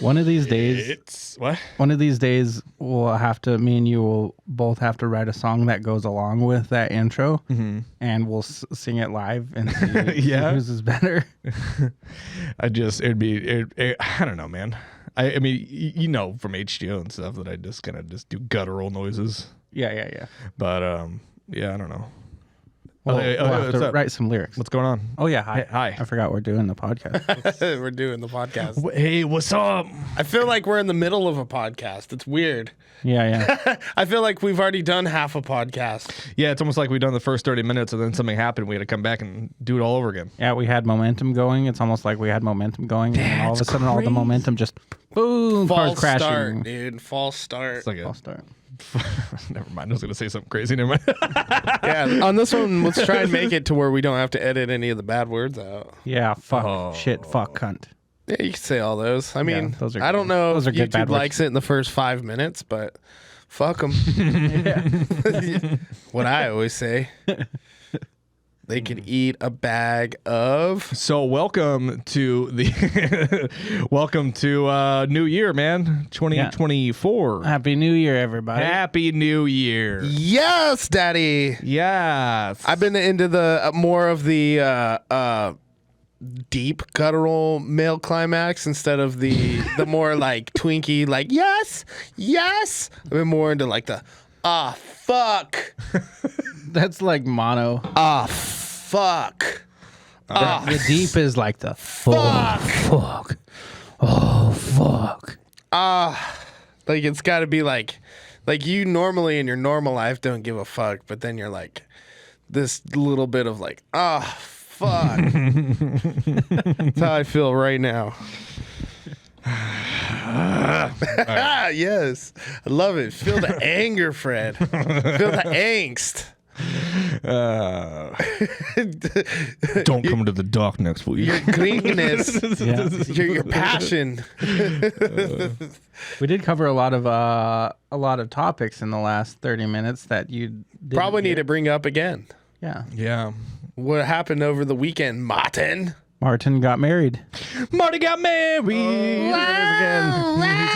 One of these days, It's what? One of these days, me and you will both have to write a song that goes along with that intro, and we'll sing it live and see whose is better. I don't know, man. I mean, you know, from H.G.O and stuff that I just kind of just do guttural noises. Yeah. But yeah, I don't know. We'll have to write some lyrics. What's going on? Oh yeah, hi. Hi. I forgot we're doing the podcast. We're doing the podcast. Hey, what's up? I feel like we're in the middle of a podcast. It's weird. Yeah. I feel like we've already done half a podcast. Yeah, it's almost like we've done the first 30 minutes and then something happened. We had to come back and do it all over again. Yeah, we had momentum going. It's almost like we had momentum going, and all of a sudden, all the momentum just boom, cars crashing. Start, dude. False start. It's like False start. Never mind. I was gonna say something crazy. Never mind. Yeah, on this one, let's try and make it to where we don't have to edit any of the bad words out. Yeah, fuck, shit, fuck, cunt. Yeah, you can say all those. I mean, those are I don't know if good bad YouTube likes it in the first 5 minutes, but fuck them. What I always say. They can eat a bag of. So welcome to New Year, man. 2024. Happy New Year, everybody. Happy New Year. Yes, Daddy. Yes. I've been into the more of the deep guttural male climax instead of the more like Twinkie, like yes. I've been more into like the fuck. That's like mono. Fuck. The deep is like the Fuck. fuck. Oh, fuck. Like it's got to be like you normally in your normal life don't give a fuck, but then you're like this little bit of like, fuck. That's how I feel right now. Yes. I love it. Feel the anger, Fred. Feel the angst. Don't come to the dock next week. Your greenness. Your passion. We did cover a lot of topics in the last 30 minutes that you didn't Probably need to bring up again. Yeah. Yeah. What happened over the weekend, Martin? Martin got married. Marty got married. He's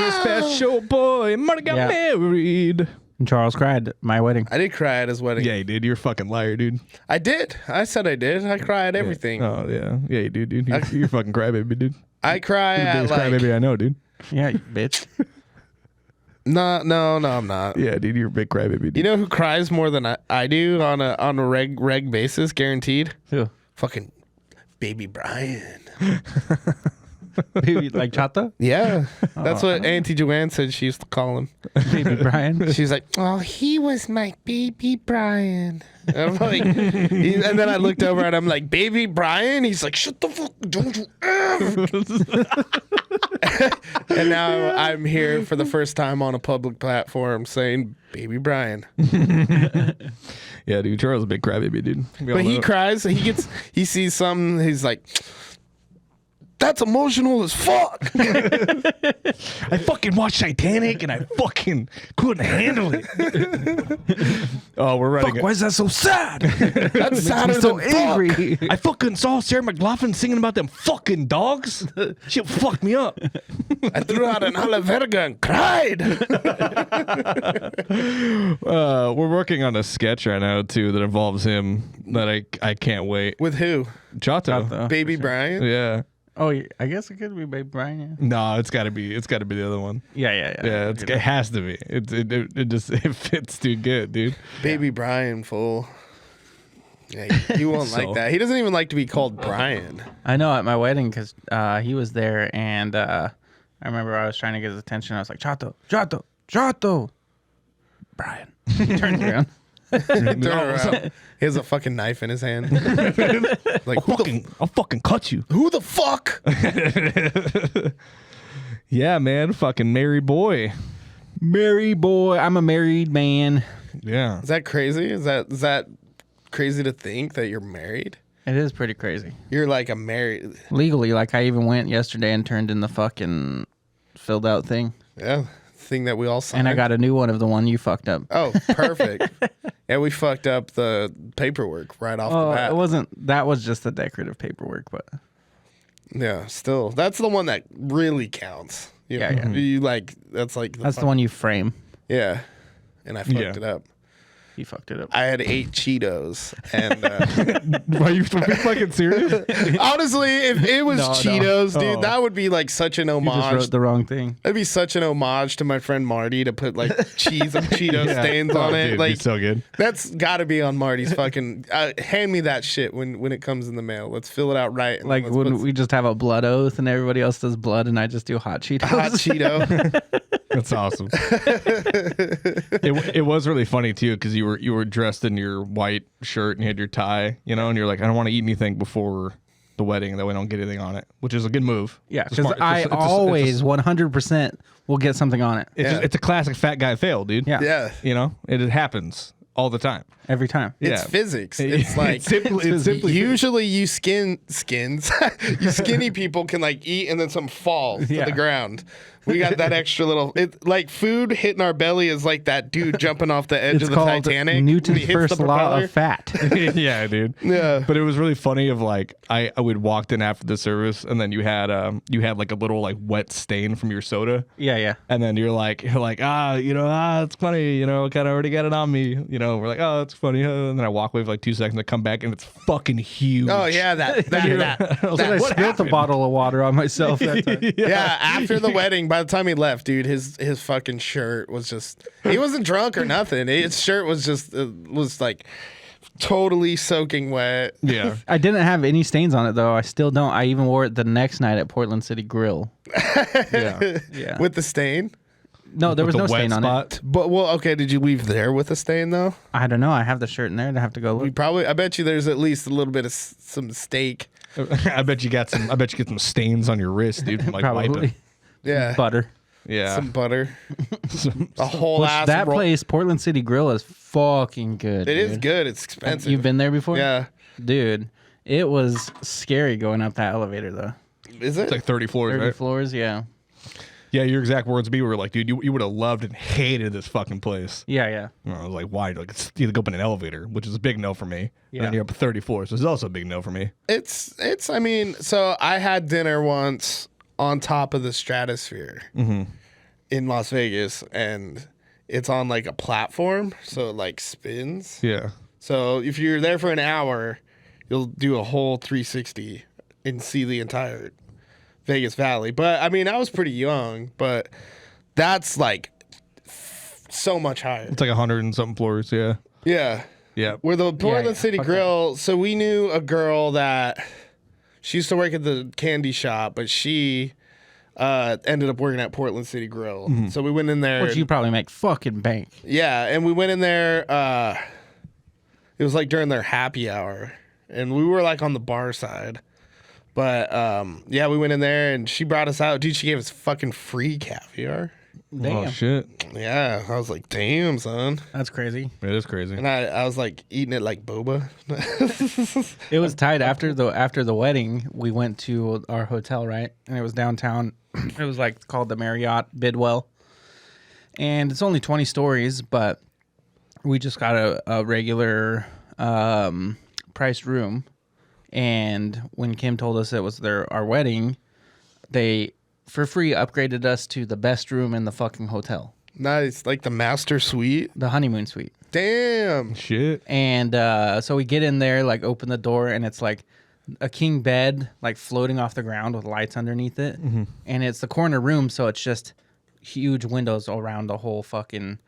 a special boy. Marty got married. And Charles cried at my wedding. I did cry at his wedding. Yeah, you did. You're a fucking liar, dude. I did. I said I did. I cry at everything. Oh, yeah. Yeah, you do, dude. You're a fucking crybaby, dude. I cry You're the at biggest like... crybaby I know, dude. Yeah, you bitch. No, I'm not. Yeah, dude, you're a big crybaby, dude. You know who cries more than I do on a reg basis, guaranteed? Who? Fucking Baby Brian. Baby, like Chata? Yeah. That's what Auntie Joanne said she used to call him. Baby Brian? She's like, oh, he was my baby Brian. And I'm like, and then I looked over and I'm like, Baby Brian? He's like, shut the fuck, don't you ever. And now I'm here for the first time on a public platform saying Baby Brian. Yeah, dude, Charles is a big crybaby, dude. But he cries, he sees something, he's like, that's emotional as fuck. I fucking watched Titanic and I fucking couldn't handle it. Oh, we're running. Fuck, why is that so sad? That's sadder so than angry. fuck. I fucking saw Sarah McLachlan singing about them fucking dogs. Shit fucked me up. I threw out an alverga and cried. We're working on a sketch right now too that involves him that I can't wait. With who? Chato. Baby Brian? Yeah. Oh, I guess it could be Baby Brian, yeah. No, it's gotta be the other one. Yeah. Yeah, it has to be. It fits too good, dude. Baby Brian, fool. Yeah, he won't like that. He doesn't even like to be called Brian. I know at my wedding because he was there, and I remember I was trying to get his attention. I was like, Chato. Brian. He turns around. Turn around. He has a fucking knife in his hand. Like, I'll fucking cut you. who the fuck? Yeah, man. Fucking married boy. Married boy. I'm a married man. Yeah. Is that crazy? Is that crazy to think that you're married? It is pretty crazy. You're like a married... Legally, like I even went yesterday and turned in the fucking filled out thing. Yeah, thing that we all signed. And I got a new one of the one you fucked up. Oh, perfect. Yeah, we fucked up the paperwork right off the bat. It wasn't. That was just the decorative paperwork, but Yeah, still. That's the one that really counts. You Yeah, know? yeah. You like that's like That's the one you frame. Yeah, and I fucked it up. He fucked it up. I had 8 Cheetos, and Are you fucking serious? honestly, if it was Cheetos, dude, Oh. that would be like such an You just homage. wrote the wrong thing. That'd be such an homage to my friend Marty to put like cheese and Cheeto stains on it. Dude, Like he's so good. that's got to be on Marty's fucking. Hand me that shit when it comes in the mail. Let's fill it out right. and Like let's when put we just have a blood oath and everybody else does blood and I just do hot Cheetos. hot Cheeto. That's awesome. it was really funny too because you were dressed in your white shirt and you had your tie, you know, and you're like, I don't want to eat anything before the wedding, that way I don't get anything on it, which is a good move. Yeah, It's a because smart- I it's a- it's a- always 100% will get something on it. It's a classic fat guy fail, dude. Yeah. Yeah, You know, it happens all the time. Every time. it's Yeah. physics. It's like it's simply usually you skins. You skinny people can like eat and then some falls to Yeah. the ground. We got that extra little. It like food hitting our belly is like that dude jumping off the edge It's of the called Titanic. when Newton's he hits first the law propeller. of fat. yeah, dude. Yeah. But it was really funny of like I would walked in after the service and then you had like a little like wet stain from your soda. Yeah. And then you're like, it's funny, I kind of already got it on me. We're like, oh, it's funny. And then I walk away for like 2 seconds. I come back and it's fucking huge. Oh yeah, that. I was like, I what spilled a happened? bottle of water on myself that time. Yeah, after the wedding, by the time he left, dude, his fucking shirt was just. He wasn't drunk or nothing. His shirt was just was like totally soaking wet. Yeah. I didn't have any stains on it though. I still don't. I even wore it the next night at Portland City Grill. Yeah. Yeah. With the stain. No, there was the no wet stain on it. spot. But well, okay. Did you leave there with a stain though? I don't know. I have the shirt in there. I have to go We look. probably. I bet you there's at least a little bit of some steak. I bet you get some stains on your wrist, dude. From, like Probably wiping. Yeah. butter. Yeah. Some butter. A whole Which ass. that roll. place, Portland City Grill, is fucking good. It is dude. good. It's expensive. You've been there before? Yeah. Dude, it was scary going up that elevator though. Is it? It's like 30 floors, 30 right? floors, yeah. Yeah, your exact words to me were like, dude, you would have loved and hated this fucking place. Yeah. And I was like, why? Like, it's either go up in an elevator, which is a big no for me. And Yeah. then you're up 30 floors, so it's also a big no for me. It's. I mean, so I had dinner once on top of the Stratosphere in Las Vegas, and it's on like a platform, so it like spins. Yeah. So if you're there for an hour, you'll do a whole 360 and see the entire Vegas Valley. But I mean, I was pretty young, but that's like so much higher. It's like 100 and something floors. Yeah. Yeah. Yeah. Where the Portland yeah. City Fuck Grill, so we knew a girl that she used to work at the candy shop, but she ended up working at Portland City Grill. So we went in there. Which you probably make fucking bank. Yeah, and we went in there. It was like during their happy hour, and we were like on the bar side. But yeah, we went in there, and she brought us out. Dude, she gave us fucking free caviar. Damn. Oh, shit. Yeah, I was like, damn, son. That's crazy. It is crazy. And I was like eating it like boba. It was tight after the wedding. We went to our hotel, right? And it was downtown. It was like called the Marriott Bidwell. And it's only 20 stories, but we just got a regular priced room. And when Kim told us it was our wedding, they for free upgraded us to the best room in the fucking hotel, Nice, like the master suite. the honeymoon suite. Damn. Shit. And so we get in there, like open the door, and it's like a king bed, like floating off the ground with lights underneath it. And it's the corner room, so it's just huge windows around the whole fucking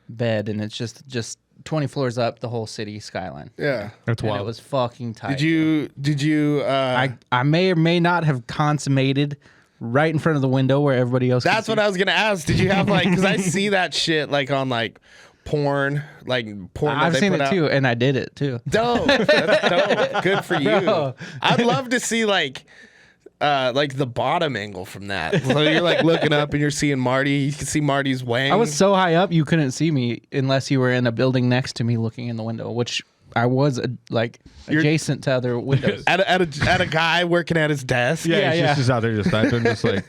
bed, and it's just 20 floors up, the whole city skyline. Yeah. That's And wild. it was fucking tight. Did you I may or may not have consummated right in front of the window where everybody else. That's what I was gonna ask. Did you have like? Because I see that shit like on like porn, like porn. I've that they seen put it out. too, and I did it too. Dope. That's dope. Good for you. Bro. I'd love to see like the bottom angle from that. So you're like looking up and you're seeing Marty. You can see Marty's wang. I was so high up you couldn't see me unless you were in a building next to me looking in the window, which I was adjacent to other windows. at a guy working at his desk. Yeah, Yeah, he's just out there just typing, just like,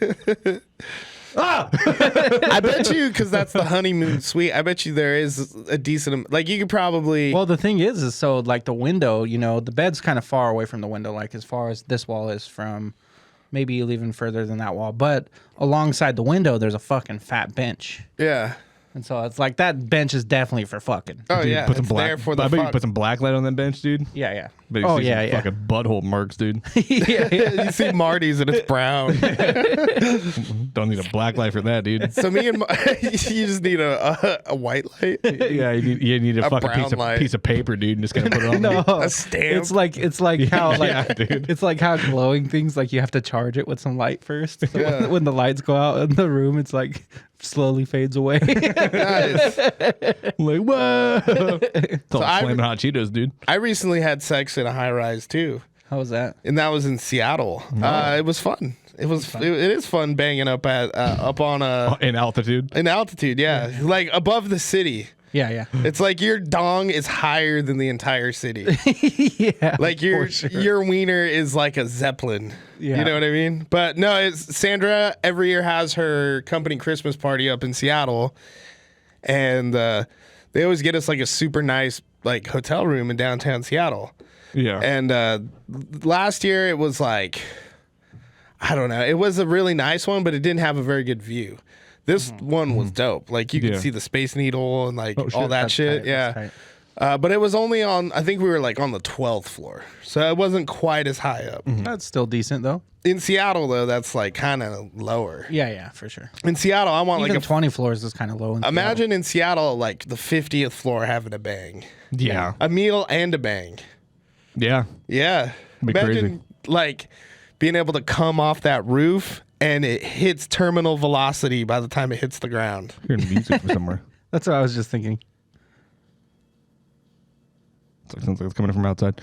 I bet you, because that's the honeymoon suite. I bet you there is a decent. Like you could probably. Well, the thing is so like the window, the bed's kind of far away from the window, like as far as this wall is from maybe even further than that wall. But alongside the window, there's a fucking fat bench. Yeah. And so it's like that bench is definitely for fucking. Oh Dude, yeah. put some It's black. there for the I bet you fuck. put some black light on that bench, dude. Yeah, yeah. But you Oh, see yeah, some yeah. fucking butthole marks, dude. yeah, yeah. You see Marty's and it's brown. Don't need a black light for that, dude. So me and you just need a white light. Yeah, you need a fucking brown light. piece of paper, dude, and just gonna put it on. No, A stamp. It's like how like yeah, dude. it's like how glowing things like you have to charge it with some light first. So Yeah. when the lights go out in the room, it's like slowly fades away. Nice. Like, whoa. It's all I- flaming hot Cheetos, dude. I recently had sex in a high rise too, How was that? and that was in Seattle. It was fun. It is fun banging up at up on In altitude. an altitude. Yeah, like above the city. Yeah, yeah, It's like your dong is higher than the entire city. yeah. Like your for sure. your wiener is like a zeppelin. Yeah. You know what I mean? But no, it's Sandra every year has her company Christmas party up in Seattle, and they always get us like a super nice like hotel room in downtown Seattle. Yeah. And last year it was like, I don't know, it was a really nice one, but it didn't have a very good view. This one was dope. Like you could Yeah. see the Space Needle and like Oh, shit. all that That's shit. tight, Yeah. that's tight. But it was only on, I think we were like on the 12th floor. So it wasn't quite as high up. That's still decent though. In Seattle, though, that's like kind of lower. Yeah, yeah, for sure. In Seattle, I want Even like 20 floors is kind of low. imagine in Seattle, like the 50th floor having a bang, yeah. a meal and a bang. Yeah. Yeah. Be Imagine crazy. like being able to come off that roof and it hits terminal velocity by the time it hits the ground. Hearing music from somewhere. That's what I was just thinking. Sounds like it's coming from outside.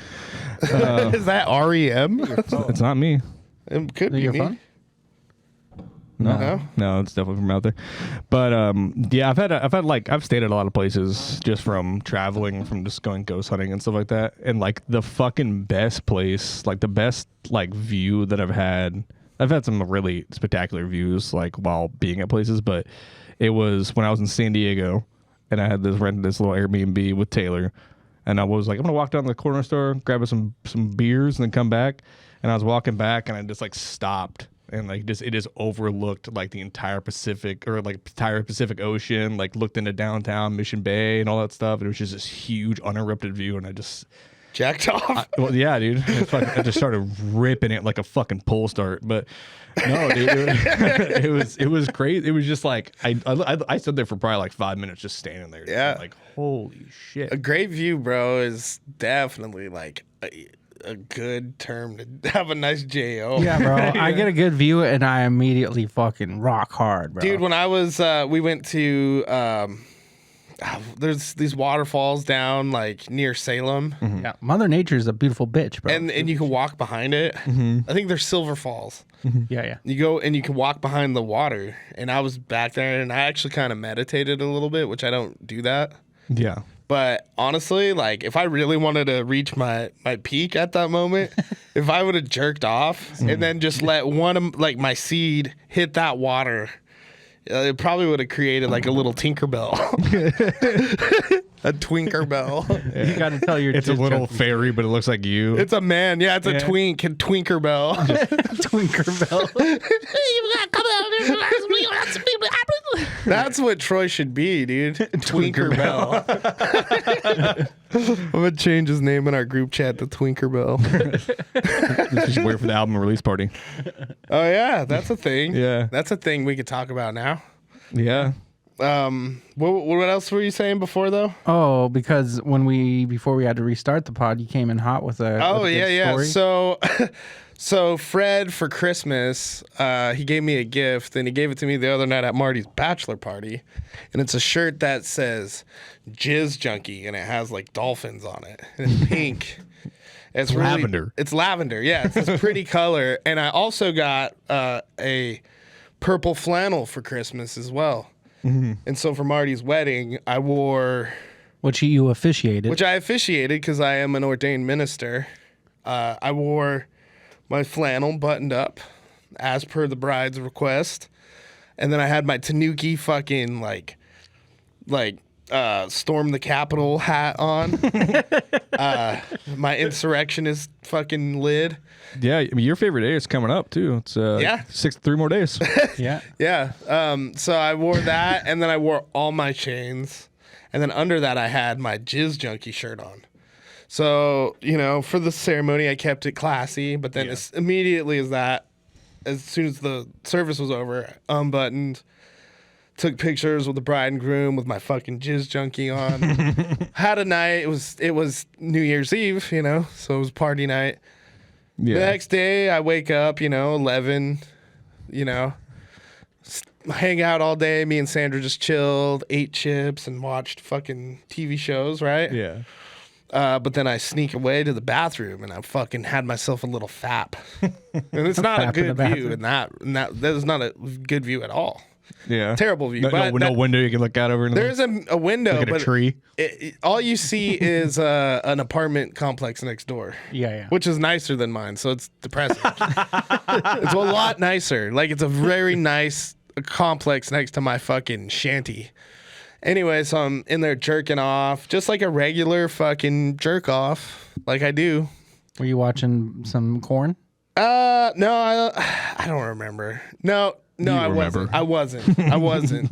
Is that REM? It's not me. It could be Your me. phone? No. No, it's definitely from out there. But yeah, I've stayed at a lot of places just from traveling, from just going ghost hunting and stuff like that. And like the fucking best place, like the best like view that I've had some really spectacular views like while being at places, but it was when I was in San Diego and I had rented this little Airbnb with Taylor. And I was like, I'm gonna walk down to the corner store, grab us some beers, and then come back. And I was walking back, and I just like stopped, and like it just overlooked like the entire Pacific Ocean, like looked into downtown Mission Bay and all that stuff. And it was just this huge uninterrupted view, and I just Jacked off. well, yeah, dude. I just started ripping it like a fucking pole start. But no, dude, it was crazy. It was just like I stood there for probably like 5 minutes just standing there. Yeah. Like holy shit. A great view, bro, is definitely like a good term to have a nice H.G.O. Yeah, bro. I get a good view and I immediately fucking rock hard, bro. Dude, when I was, we went to, there's these waterfalls down like near Salem, yeah, Mother Nature is a beautiful bitch, bro. and you can walk behind it. I think there's Silver Falls. yeah, yeah. You go and you can walk behind the water. And I was back there and I actually kind of meditated a little bit, which I don't do that. Yeah. But honestly, like if I really wanted to reach my peak at that moment, if I would have jerked off and then just let one of like my seed hit that water, it probably would have created like a little Tinkerbell, a Twinkerbell. You got to tell your It's a little fairy, but it looks like you. It's a man, yeah. It's a Yeah. Twinkerbell. Twinkerbell. That's what Troy should be, dude. Twinkerbell. I'm gonna change his name in our group chat to Twinkerbell. This is weird for the album release party. Oh yeah, that's a thing. Yeah. That's a thing we could talk about now. Yeah. What else were you saying before though? Oh, because before we had to restart the pod, you came in hot with a Oh with a yeah, good yeah. story. So Fred for Christmas, he gave me a gift, and he gave it to me the other night at Marty's bachelor party, and it's a shirt that says "Jizz Junkie" and it has like dolphins on it, and it's pink. It's really, lavender. It's lavender. Yeah, it's this pretty color, and I also got a purple flannel for Christmas as well. And so for Marty's wedding, I wore, Which you officiated. which I officiated because I am an ordained minister. I wore my flannel buttoned up as per the bride's request. And then I had my Tanuki fucking like Storm the Capitol hat on. My insurrectionist fucking lid. Yeah, I mean, your favorite day is coming up too. It's 3 more days. Yeah. Yeah. So I wore that, and then I wore all my chains, and then under that I had my Jizz Junkie shirt on. So, you know, for the ceremony I kept it classy, but then immediately as soon as the service was over, unbuttoned, took pictures with the bride and groom with my fucking Jizz Junkie on. Had a night. It was New Year's Eve, you know, so it was party night. Yeah. The next day, I wake up, 11, hang out all day. Me and Sandra just chilled, ate chips, and watched fucking TV shows, right? Yeah. But then I sneak away to the bathroom, and I fucking had myself a little fap. And it's not a good view, and that is not a good view at all. Yeah. Terrible view. No window you can look out over. There's a window, like but a tree. All you see is an apartment complex next door. Yeah. Which is nicer than mine, so it's depressing. It's a lot nicer. Like, it's a very nice complex next to my fucking shanty. Anyway, so I'm in there jerking off, just like a regular fucking jerk off, like I do. Were you watching some Corn? No, I don't remember. No, I wasn't.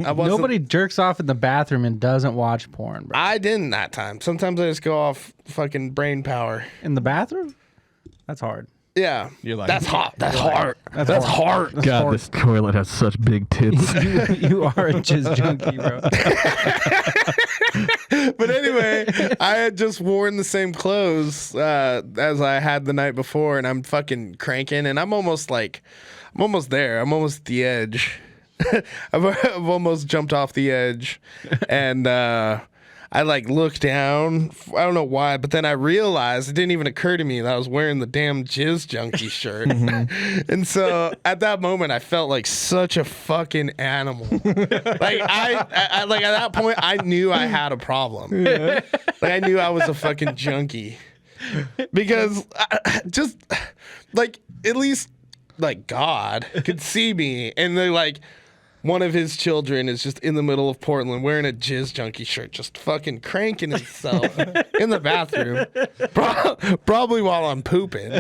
Nobody jerks off in the bathroom and doesn't watch porn, bro. I didn't that time. Sometimes I just go off fucking brain power. In the bathroom? That's hard. Yeah. You're like, that's hot. That's hard. That's hard. God, this toilet has such big tits. You are a jizz junkie, bro. But anyway, I had just worn the same clothes as I had the night before, and I'm fucking cranking, and I'm almost there. I'm almost at the edge. I've almost jumped off the edge, and I like looked down. I don't know why, but then I realized it didn't even occur to me that I was wearing the damn Jizz Junkie shirt. And so at that moment, I felt like such a fucking animal. Like I like at that point, I knew I had a problem. Yeah. Like I knew I was a fucking junkie because just like at least like God could see me, and they're like. One of his children is just in the middle of Portland wearing a Jizz Junkie shirt, just fucking cranking himself in the bathroom, probably while I'm pooping.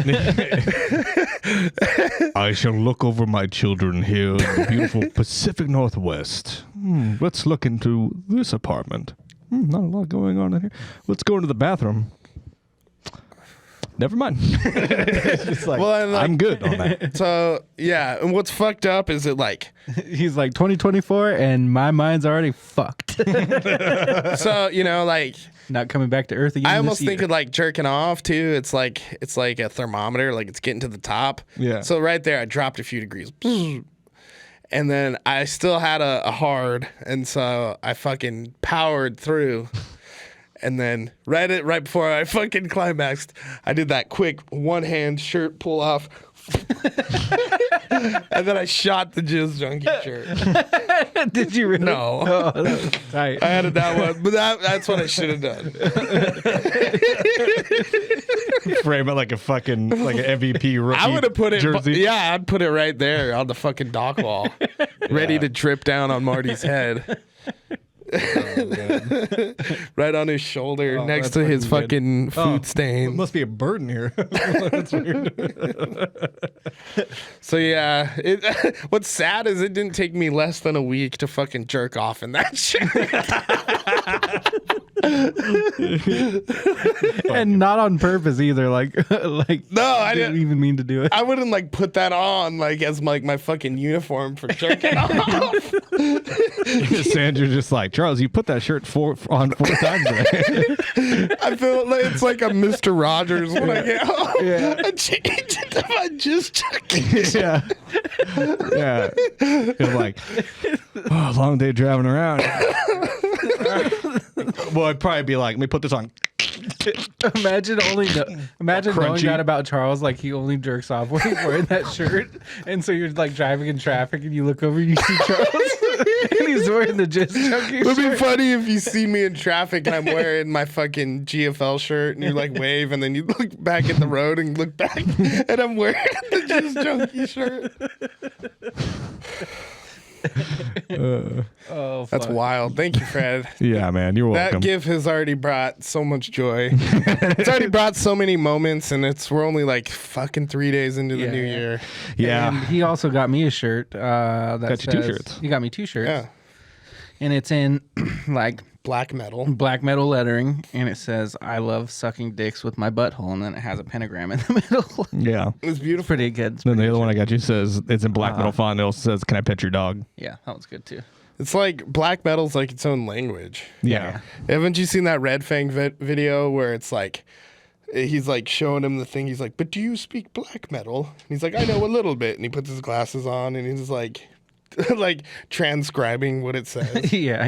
I shall look over my children here in the beautiful Pacific Northwest. Let's look into this apartment. Not a lot going on in here. Let's go into the bathroom. Never mind. It's just like, I'm good on that. So, yeah. And what's fucked up is it like... He's like, 2024 and my mind's already fucked. So, like... Not coming back to Earth again. I almost think of like jerking off too. It's like a thermometer, like it's getting to the top. Yeah. So right there, I dropped a few degrees. And then I still had a hard. And so I fucking powered through. And then right before I fucking climaxed, I did that quick one-hand shirt pull off. And then I shot the Jizz Junkie shirt. Did you really? No. Oh, that was tight. I added that one, but that's what I should have done. Frame it like an MVP rookie I would have put it. jersey. Yeah, I'd put it right there on the fucking dock wall, ready to drip down on Marty's head. Right on his shoulder, next to his fucking food stain. Must be a bird in here. That's weird. So yeah, what's sad is it didn't take me less than a week to fucking jerk off in that shit. And not on purpose either. Like no, I didn't even mean to do it. I wouldn't like put that on like as like my fucking uniform for jerking off. Sandra just like, Charles, you put that shirt on 4 times today. I feel like it's like a Mr. Rogers when I get home. Yeah. I change it to my Jizz Junkie. Yeah. You're like, long day driving around. Well, I'd probably be like, let me put this on. Imagine knowing that about Charles. Like he only jerks off when he's wearing that shirt, and so you're like driving in traffic, and you look over, and you see Charles, and he's wearing the Jizz Junkie shirt. It would be funny if you see me in traffic and I'm wearing my fucking GFL shirt, and you like wave, and then you look back at the road and look back, and I'm wearing the Jizz Junkie shirt. Oh, That's fuck. wild. Thank you, Fred. Yeah, man, you're welcome. That gift has already brought so much joy. It's already brought so many moments, and we're only like fucking 3 days into the new year. Yeah, And he also got me a shirt. That Got you 2 shirts. He got me 2 shirts. Yeah. And it's in like Black metal. black metal lettering, and it says, "I love sucking dicks with my butthole," and then it has a pentagram in the middle. yeah. It was beautiful. Pretty good. It's Then the pretty other one I good. got you says it's in black metal font. It also says, "Can I pet your dog?" Yeah, that was good too. It's like black metal's like its own language. Yeah. Haven't you seen that Red Fang video where it's like he's like showing him the thing? He's like, "But do you speak black metal?" And he's like, "I know a little bit." And he puts his glasses on and he's like, like transcribing what it says. Yeah.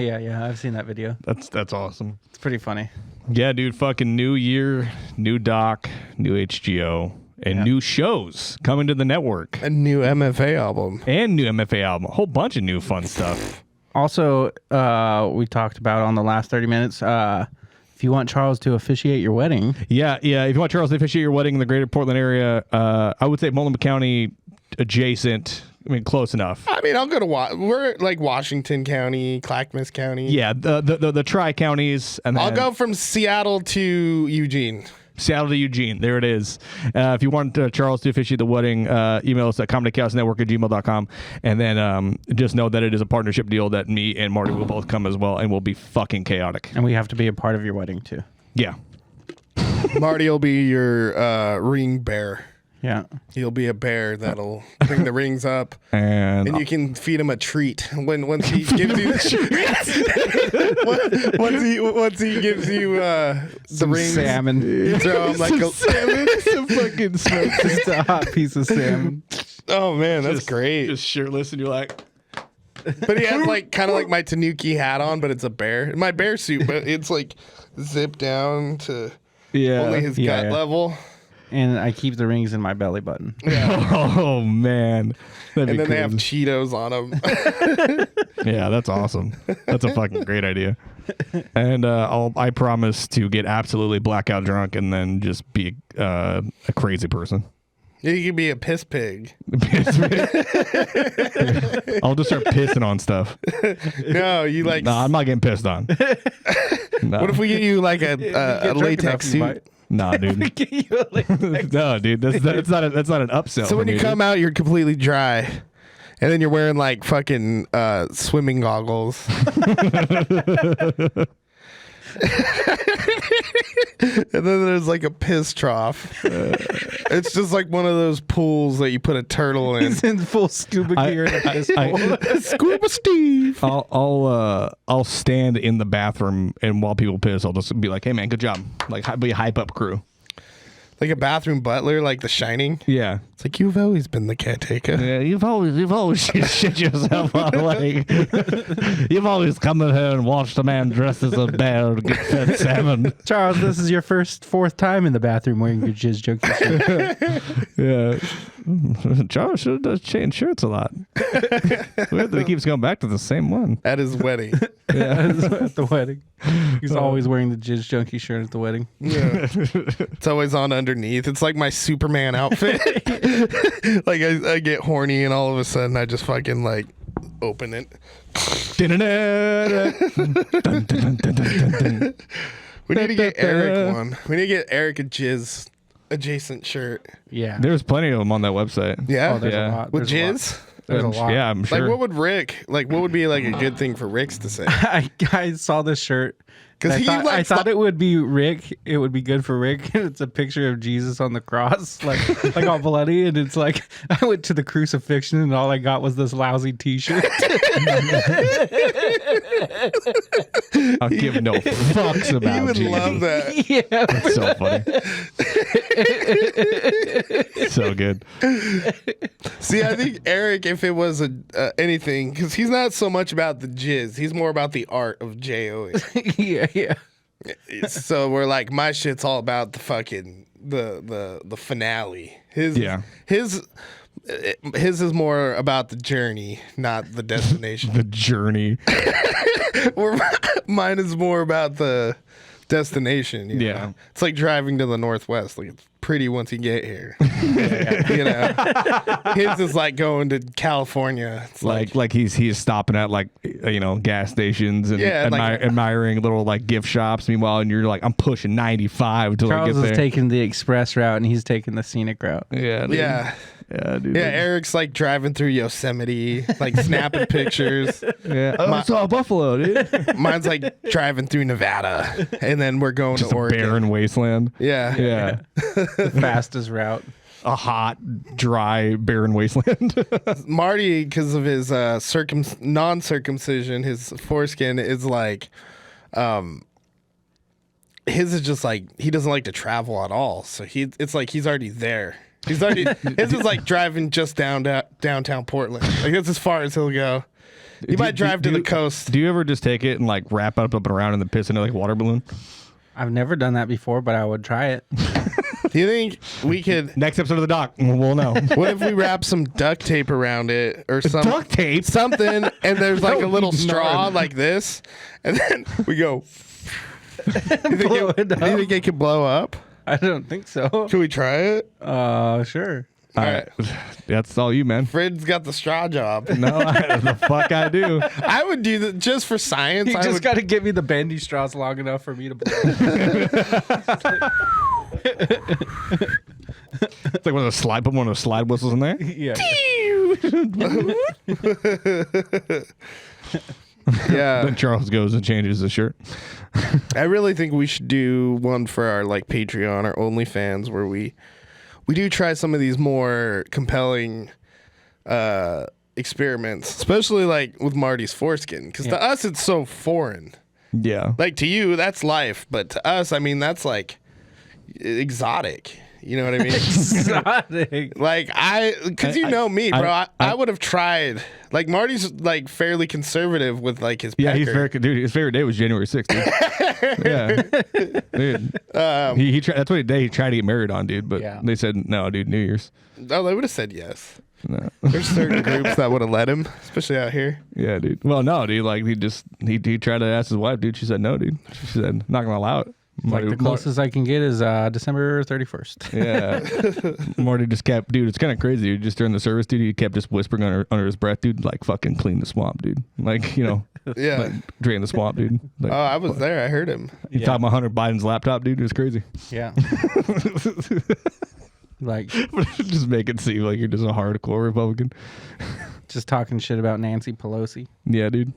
I've seen that video. That's awesome. It's pretty funny. Yeah, dude. Fucking new year, new doc, new H.G.O, and new shows coming to the network, A new MFA album. and new MFA album. A whole bunch of new fun stuff. Also, we talked about on the last 30 minutes, if you want Charles to officiate your wedding, Yeah. If you want Charles to officiate your wedding in the greater Portland area, I would say Multnomah County adjacent. I mean, close enough. I mean, I'll go to we're like Washington County, Clackamas County. Yeah, the tri-counties. And I'll then go from Seattle to Eugene. Seattle to Eugene. There it is. If you want Charles to officiate the wedding, email us at comedychaosnetwork@gmail.com. And then just know that it is a partnership deal that me and Marty will both come as well, and we'll be fucking chaotic. and we have to be a part of your wedding too. Yeah. Marty will be your ring bear. Yeah. He'll be a bear that'll bring the rings up, And and you can feed him a treat once he gives you the once he gives you the rings. Salmon. You throw him like salmon, some fucking smoked Just a hot piece of salmon. oh man, that's great. Just shirtless, and you're like, But he has like kind of like my Tanuki hat on, but it's a bear. My bear suit, but it's like zipped down to only his gut level. And I keep the rings in my belly button. Oh man, that'd And be then they have cool. Cheetos on them. Yeah, that's awesome. That's a fucking great idea. And I promise to get absolutely blackout drunk and then just be a crazy person. You could be a piss pig. I'll just start pissing on stuff. No, you like. No, I'm not getting pissed on. No. What if we get you like a drunk latex enough, you suit? might. Nah, dude. No, dude. That's not an upsell. So when you come out, you're completely dry, and then you're wearing like fucking swimming goggles. And then there's like a piss trough. It's just like one of those pools that you put a turtle in. He's in full scuba gear and a piss bowl. Scuba Steve. I'll stand in the bathroom, and while people piss, I'll just be like, "Hey man, good job!" Like be a hype up crew. Like a bathroom butler, like The Shining. Yeah. It's like you've always been the caretaker. Yeah, you've always shit yourself on like you've always come in here and watched a man dressed as a bear get fed salmon. Charles, this is your fourth time in the bathroom wearing your jizz junkie shirt. Yeah. Charles sure does change shirts a lot. Weird that he keeps going back to the same one. At his wedding. At the wedding. He's always wearing the jizz junkie shirt at the wedding. Yeah. It's always on underneath. It's like my Superman outfit. Like I get horny and all of a sudden I just fucking like open it. We need to get Eric one. We need to get Eric a jizz adjacent shirt. Yeah. There's plenty of them on that website. Yeah. Oh, there's Yeah. a lot. With There's a lot. jizz? There's a lot. Yeah, I'm sure. Like what would Rick what would be like a good thing for Rick's to say? I saw this shirt. 'Cause I he thought, likes I thought it would be Rick. It would be good for Rick. It's a picture of Jesus on the cross, like all bloody, and it's like I went to the crucifixion, and all I got was this lousy T-shirt. I'll give no fucks about He would Jesus. love that. Yeah, That's so funny. So good. See, I think Eric, if it was anything, because he's not so much about the jizz, he's more about the art of J.O. yeah. So we're like, my shit's all about the fucking the finale. His is more about the journey, not the destination. The journey. Where mine is more about the destination. You Yeah. know? It's like driving to the Northwest. Like it's pretty once you get here. You know, his is like going to California. It's like he's stopping at like gas stations and admiring little like gift shops. Meanwhile, and you're like, I'm pushing 95 till I Charles get there. is taking the express route and he's taking the scenic route. Yeah, dude. yeah. Yeah, dude. Yeah, Eric's like driving through Yosemite, like snapping pictures. Yeah. I saw a buffalo, dude. Mine's like driving through Nevada, and then we're going Just to a Oregon. barren wasteland. Yeah. Yeah. The fastest route. A hot, dry, barren wasteland. Marty, because of his non-circumcision, his foreskin is like, his is just like he doesn't like to travel at all. So it's like he's already there. His is like driving just downtown Portland. Like that's as far as he'll go. He might drive to the coast. Do you ever just take it and like wrap it up and around and then piss into like a water balloon? I've never done that before, but I would try it. Do you think we could? Next episode of the doc, we'll know. What if we wrap some duct tape around it or some Duct tape? something, and there's like a No, little straw none. like this, and then we go. Do you Blow it do you think it could blow up? I don't think so. Can we try it? Sure. All right. That's all you, man. Fred's got the straw job. No, the fuck I do. I would do that just for science. You I just would, got to give me the bendy straws long enough for me to blow. It's like one of those slide whistles in there. Yeah. yeah. Then Charles goes and changes his shirt. I really think we should do one for our like Patreon or OnlyFans where we do try some of these more compelling experiments, especially like with Marty's foreskin, because to us it's so foreign. Yeah. Like to you, that's life, but to us, I mean, that's like exotic. You know what I mean? Exotic. Like because you know me, bro. I would have tried. Like Marty's like fairly conservative with like his. Yeah, pecker. he's very dude. His favorite day was January 6th. Dude. Yeah, dude. He tried. That's what day he tried to get married on, dude. But they said no, dude. New Year's. Oh, they would have said yes. No. There's certain groups that would have let him, especially out here. Yeah, dude. Well, no, dude. Like he tried to ask his wife, dude. She said no, dude. She said not gonna allow it. Like the closest I can get is December 31st. Yeah. Marty just kept, dude, it's kind of crazy. Dude. Just during the service, dude, he kept just whispering under his breath, dude, like fucking clean the swamp, dude. Like, Yeah. like, drain the swamp, dude. Like, Oh, I was there. I heard him. you talking about Hunter Biden's laptop, dude? It was crazy. Yeah. Like Just make it seem like you're just a hardcore Republican. just talking shit about Nancy Pelosi. Yeah, dude.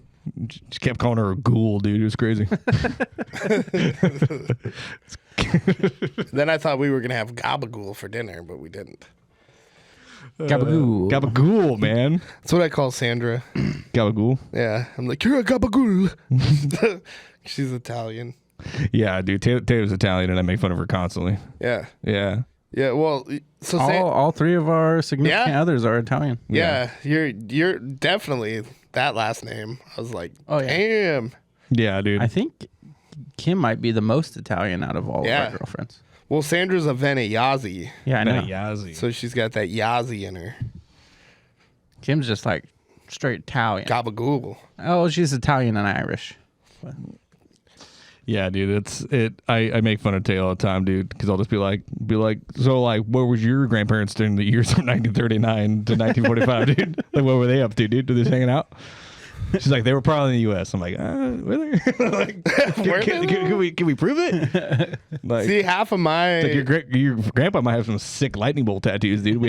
Just kept calling her a ghoul, dude. It was crazy. Then I thought we were gonna have gabagool for dinner, but we didn't. Gabagool. Gabagool, man. That's what I call Sandra. Gabagool. Yeah, I'm like, you're a gabagool. She's Italian. Yeah, dude. Taylor's Italian, and I make fun of her constantly. Yeah, Yeah. yeah. Well, so All three of our significant Yeah. others are Italian. yeah, you're definitely that last name. I was like, Oh, yeah. damn. Yeah, dude. I think Kim might be the most Italian out of all of Yeah. our girlfriends. Well, Sandra's a Veneyazi, Yeah, I know. Yazzie. so she's got that Yazzie in her. Kim's just like straight Italian. Gabagool. Oh, she's Italian and Irish. Yeah, dude, I make fun of Tay all the time, dude, because I'll just be like, so like, what was your grandparents during the years from 1939 to 1945, dude? Like, what were they up to, dude? Were they just hanging out? She's like, they were probably in the U.S. I'm like, were they? Like, can we prove it? Like, See, half of my it's like your grandpa might have some sick lightning bolt tattoos, dude.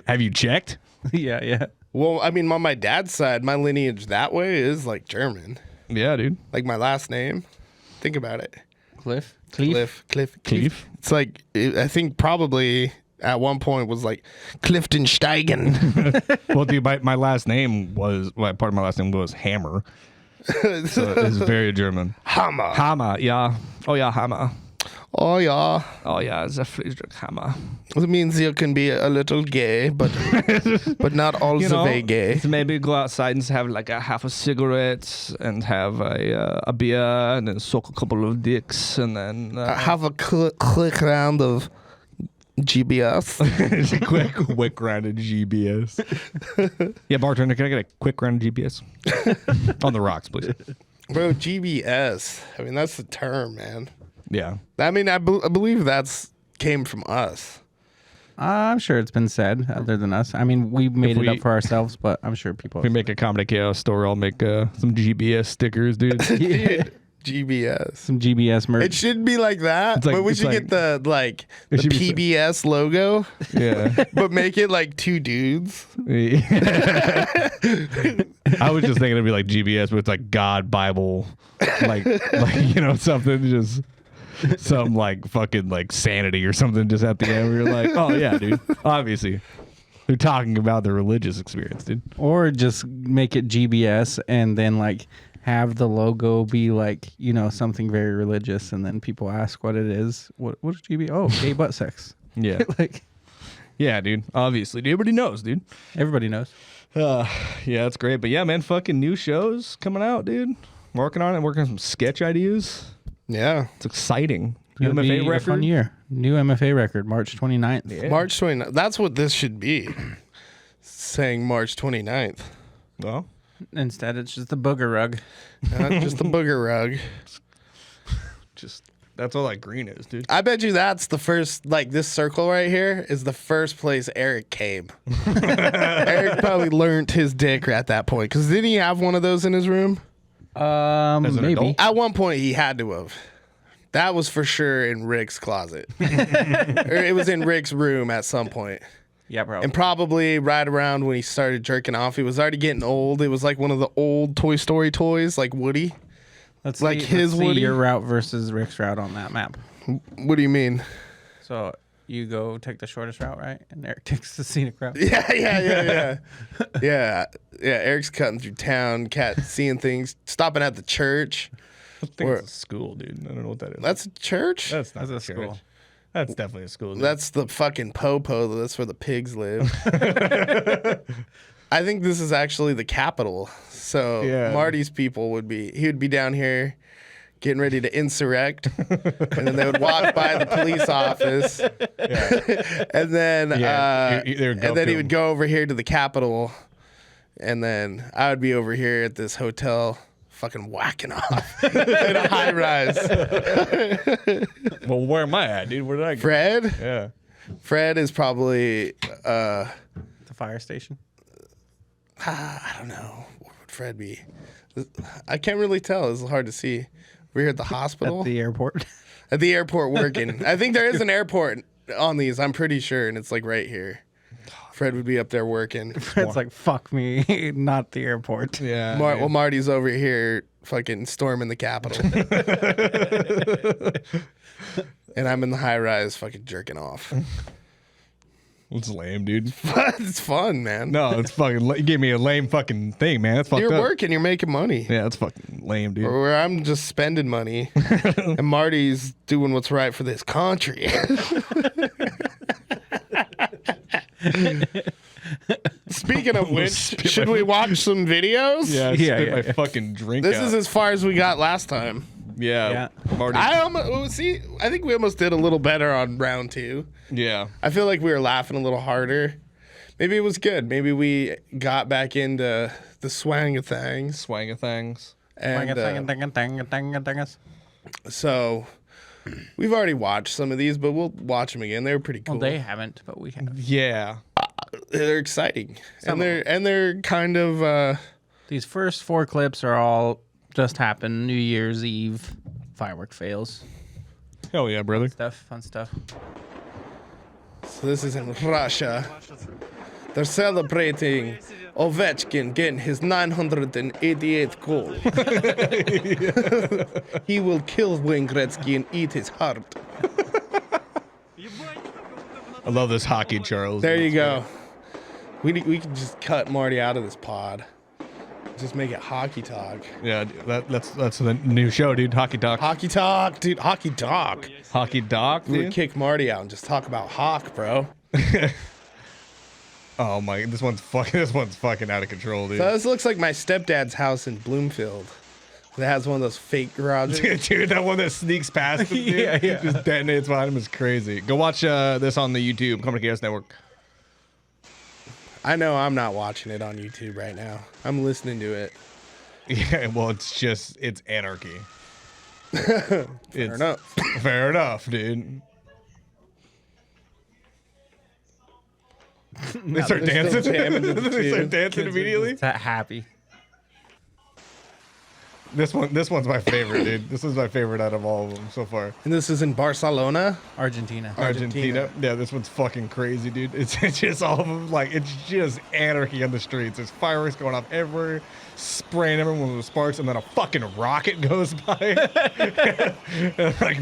Have you checked? Yeah. well, I mean, on my dad's side, my lineage that way is like German. Yeah, dude. Like my last name. Think about it. Cliff. Cliff. Cleef? It's like I think probably at one point was like Cliftonsteigen. Well, dude, my last name was part of my last name was Hammer, so it's very German. Hammer. Hammer, yeah. Oh yeah, Hammer. Oh yeah. Oh yeah, it's a Friedrich Hammer. It means you can be a little gay, but not all the way gay. So maybe go outside and have like a half a cigarette and have a beer and then suck a couple of dicks and then Have a quick round of GBS. quick round of GBS. Yeah, bartender, can I get a quick round of GBS? On the rocks, please. Bro, GBS. I mean, that's the term, man. Yeah. I mean, I believe that's came from us. I'm sure it's been said other than us. I mean, we made it up for ourselves, but I'm sure people. If we make a Comedy Chaos store, I'll make some GBS stickers, dude. Dude, GBS. Some GBS merch. It should be like that, like- but we it's should like- get the should be PBS logo, Yeah. but make it like two dudes. I was just thinking it'd be like GBS, but it's like God, Bible, like something just some like fucking like sanity or something just at the end where you're like, oh yeah, dude. Obviously. They're talking about the religious experience, dude. Or just make it GBS and then like have the logo be like, something very religious, and then people ask what it is. What is GB? Oh, gay butt sex. Yeah. Like, Yeah, dude. Obviously. Everybody knows, dude. everybody knows. Yeah, that's great. But yeah, man, fucking new shows coming out, dude. Working on it, working on some sketch ideas. Yeah. It's exciting. New It'll be MFA a record. fun year. New MFA record, March 29th. Yeah. March 29th. That's what this should be. Saying March 29th. Well, Instead, it's just the booger rug. Just the booger rug. just that's all that green is, dude. I bet you that's the first, like this circle right here is the first place Eric came. Eric probably learned his dick at that point. Because didn't he have one of those in his room? As an Maybe. adult? At one point, he had to have. That was for sure in Rick's closet. Or it was in Rick's room at some point. Yeah, bro. And probably right around when he started jerking off, he was already getting old. It was like one of the old Toy Story toys, like Woody. Let's like see, his let's see Woody? your route versus Rick's route on that map. What do you mean? So you go take the shortest route, right? And Eric takes the scenic route. Yeah. Yeah, Eric's cutting through town, seeing things, stopping at the church. I think Or- it's a school, dude. I don't know what that is. That's a church? That's not That's a church. school. That's definitely a school. Dude. That's the fucking Popo. That's where the pigs live. I think this is actually the capital. So Yeah. Marty's people would be down here getting ready to insurrect. And then they would walk by the police office. And then he would go over here to the Capitol. And then I would be over here at this hotel fucking whacking off in a high rise. Well, where am I at, dude? Where did I go? Fred? Yeah. Fred is probably The fire station. I don't know. Where would Fred be? I can't really tell. It's hard to see. We're here at the hospital. At the airport. At the airport working. I think there is an airport on these. I'm pretty sure. And it's like right here. Fred would be up there working. It's like, fuck me, not the airport. Yeah. Well, Marty's over here fucking storming the Capitol. And I'm in the high rise fucking jerking off. It's lame, dude. It's fun, man. No, it's fucking. You gave me a lame fucking thing, man. That's fucked You're up. working, you're making money. Yeah, that's fucking lame, dude. Where I'm just spending money. And Marty's doing what's right for this country. Speaking of which, should we watch some videos? Yeah, I Yeah, spit yeah, my yeah. fucking drink This out. is as far as we got last time. Yeah. Marty. I think we almost did a little better on round 2. Yeah. I feel like we were laughing a little harder. Maybe it was good. Maybe we got back into the swang of things. Swang of things. And so we've already watched some of these, but we'll watch them again. They were pretty cool. Well, they haven't, but we have. Yeah. They're exciting. Some And they're kind of These first 4 clips are all just happened. New Year's Eve firework fails. Hell yeah, brother. Fun stuff. so this is in Russia. They're celebrating Ovechkin getting his 988th goal. He will kill Wayne Gretzky and eat his heart. I love this hockey, Charles. There you go. We can just cut Marty out of this pod. Just make it hockey talk. Yeah, that's the new show, dude. Hockey Doc. Hockey talk, dude. Hockey talk. Hockey Doc, We would dude. kick Marty out and just talk about hawk, bro. Oh my, this one's fucking out of control, dude. So this looks like my stepdad's house in Bloomfield. It has one of those fake garages. Dude, that one that sneaks past him, dude, Yeah. just detonates behind him is crazy. Go watch this on the YouTube Comedy Chaos Network. I know I'm not watching it on YouTube right now. I'm listening to it. Yeah, well, it's anarchy. Fair enough. Fair enough, dude. They start they're dancing. still jamming to the They start tune. dancing Kids are immediately. just happy. This one's my favorite, dude. This is my favorite out of all of them so far. And this is in Barcelona. Argentina. Argentina. Yeah, this one's fucking crazy, dude. It's just all of them, like, it's just anarchy on the streets. There's fireworks going off everywhere, spraying everyone with sparks, and then a fucking rocket goes by. And, like,